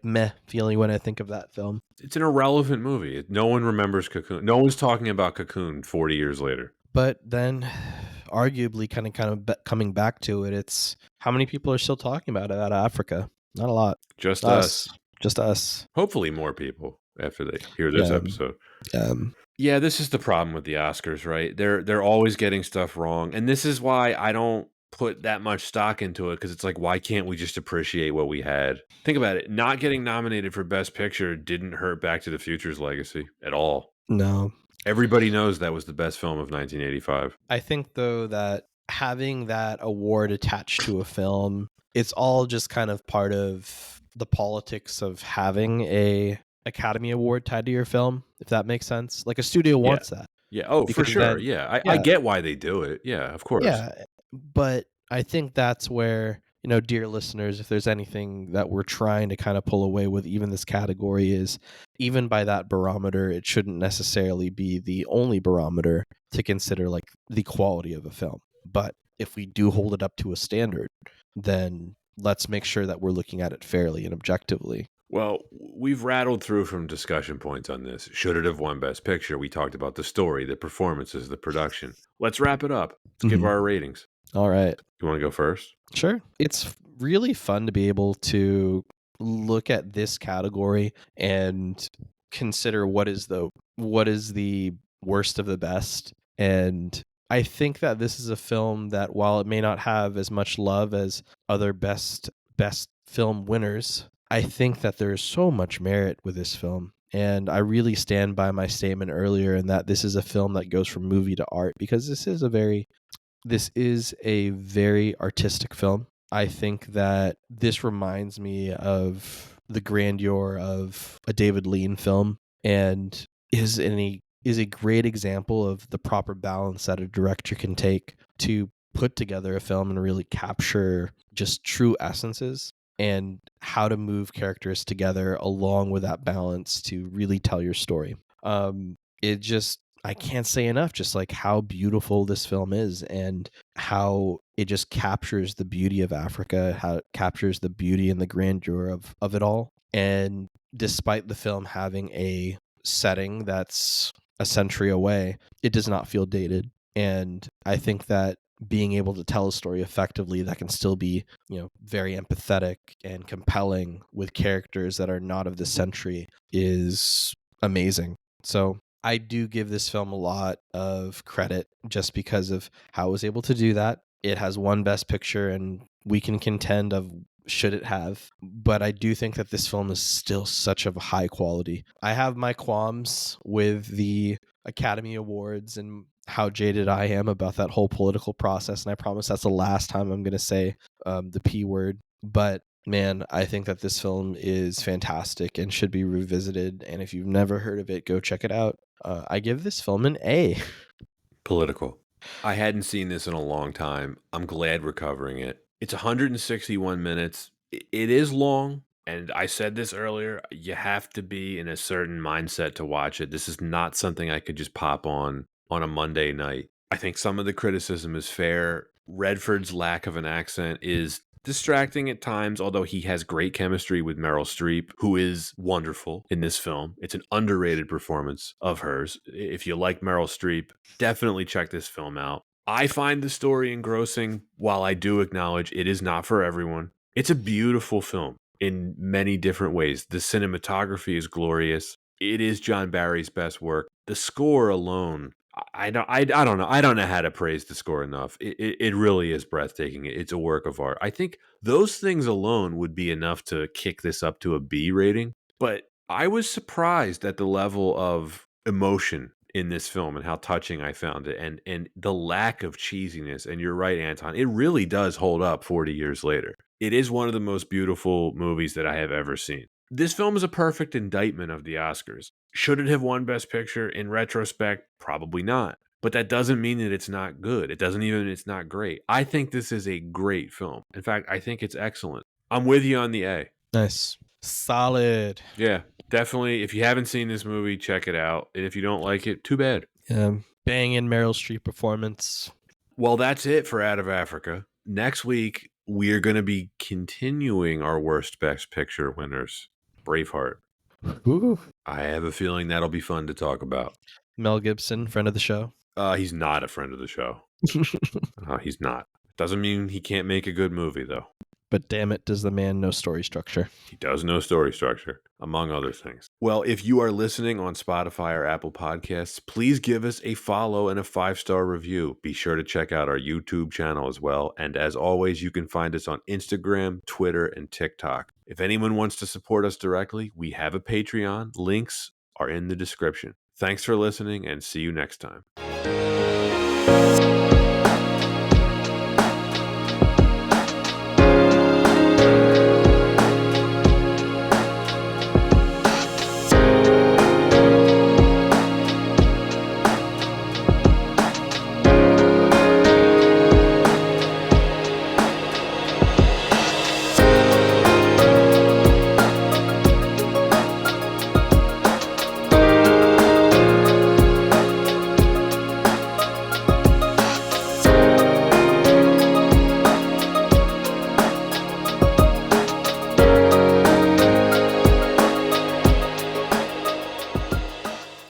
meh feeling when I think of that film. It's an irrelevant movie. No one remembers Cocoon. No one's talking about Cocoon 40 years later. But then, arguably, kind of coming back to it, it's how many people are still talking about it out of Africa? Not a lot. Just us. Just us. Hopefully more people after they hear this episode. Yeah, this is the problem with the Oscars, right? They're always getting stuff wrong. And this is why I don't put that much stock into it, because it's like, why can't we just appreciate what we had? Think about it. Not getting nominated for Best Picture didn't hurt Back to the Future's legacy at all. No. Everybody knows that was the best film of 1985. I think, though, that having that award attached to a film, it's all just kind of part of the politics of having a Academy Award tied to your film, if that makes sense. Like a studio wants that. Yeah. Oh, because for sure. Then, I get why they do it. Yeah, of course. Yeah. But I think that's where, dear listeners, if there's anything that we're trying to kind of pull away with even this category is, even by that barometer, it shouldn't necessarily be the only barometer to consider the quality of a film. But if we do hold it up to a standard, then let's make sure that we're looking at it fairly and objectively. Well, we've rattled through from discussion points on this. Should it have won Best Picture? We talked about the story, the performances, the production. Let's wrap it up. Let's give our ratings. All right. You want to go first? Sure. It's really fun to be able to look at this category and consider what is the worst of the best. And I think that this is a film that, while it may not have as much love as other best film winners, I think that there is so much merit with this film. And I really stand by my statement earlier in that this is a film that goes from movie to art, because this is a very artistic film. I think that this reminds me of the grandeur of a David Lean film, and is a great example of the proper balance that a director can take to put together a film and really capture just true essences and how to move characters together along with that balance to really tell your story. I can't say enough just how beautiful this film is, and how it just captures the beauty of Africa, how it captures the beauty and the grandeur of it all. And despite the film having a setting that's a century away, it does not feel dated. And I think that being able to tell a story effectively that can still be, very empathetic and compelling with characters that are not of this century is amazing. So I do give this film a lot of credit just because of how it was able to do that. It has won Best Picture, and we can contend of should it have. But I do think that this film is still such of a high quality. I have my qualms with the Academy Awards and how jaded I am about that whole political process. And I promise that's the last time I'm going to say the P word. But man, I think that this film is fantastic and should be revisited. And if you've never heard of it, go check it out. I give this film an A. Political. I hadn't seen this in a long time. I'm glad we're covering it. It's 161 minutes. It is long. And I said this earlier, you have to be in a certain mindset to watch it. This is not something I could just pop on a Monday night. I think some of the criticism is fair. Redford's lack of an accent is distracting at times, although he has great chemistry with Meryl Streep, who is wonderful in this film. It's an underrated performance of hers. If you like Meryl Streep, definitely check this film out. I find the story engrossing, while I do acknowledge it is not for everyone. It's a beautiful film in many different ways. The cinematography is glorious. It is John Barry's best work. The score alone, I don't know. I don't know how to praise the score enough. It really is breathtaking. It's a work of art. I think those things alone would be enough to kick this up to a B rating. But I was surprised at the level of emotion in this film and how touching I found it, and the lack of cheesiness. And you're right, Anton. It really does hold up 40 years later. It is one of the most beautiful movies that I have ever seen. This film is a perfect indictment of the Oscars. Should it have won Best Picture? In retrospect, probably not. But that doesn't mean that it's not good. It doesn't even mean it's not great. I think this is a great film. In fact, I think it's excellent. I'm with you on the A. Nice. Solid. Yeah, definitely. If you haven't seen this movie, check it out. And if you don't like it, too bad. Banging Meryl Streep performance. Well, that's it for Out of Africa. Next week, we are going to be continuing our worst Best Picture winners. Braveheart. Ooh. I have a feeling that'll be fun to talk about. Mel Gibson, friend of the show. He's not a friend of the show. He's not. Doesn't mean he can't make a good movie, though. But damn it, does the man know story structure? He does know story structure, among other things. Well, if you are listening on Spotify or Apple Podcasts, please give us a follow and a 5-star review. Be sure to check out our YouTube channel as well. And as always, you can find us on Instagram, Twitter, and TikTok. If anyone wants to support us directly, we have a Patreon. Links are in the description. Thanks for listening, and see you next time.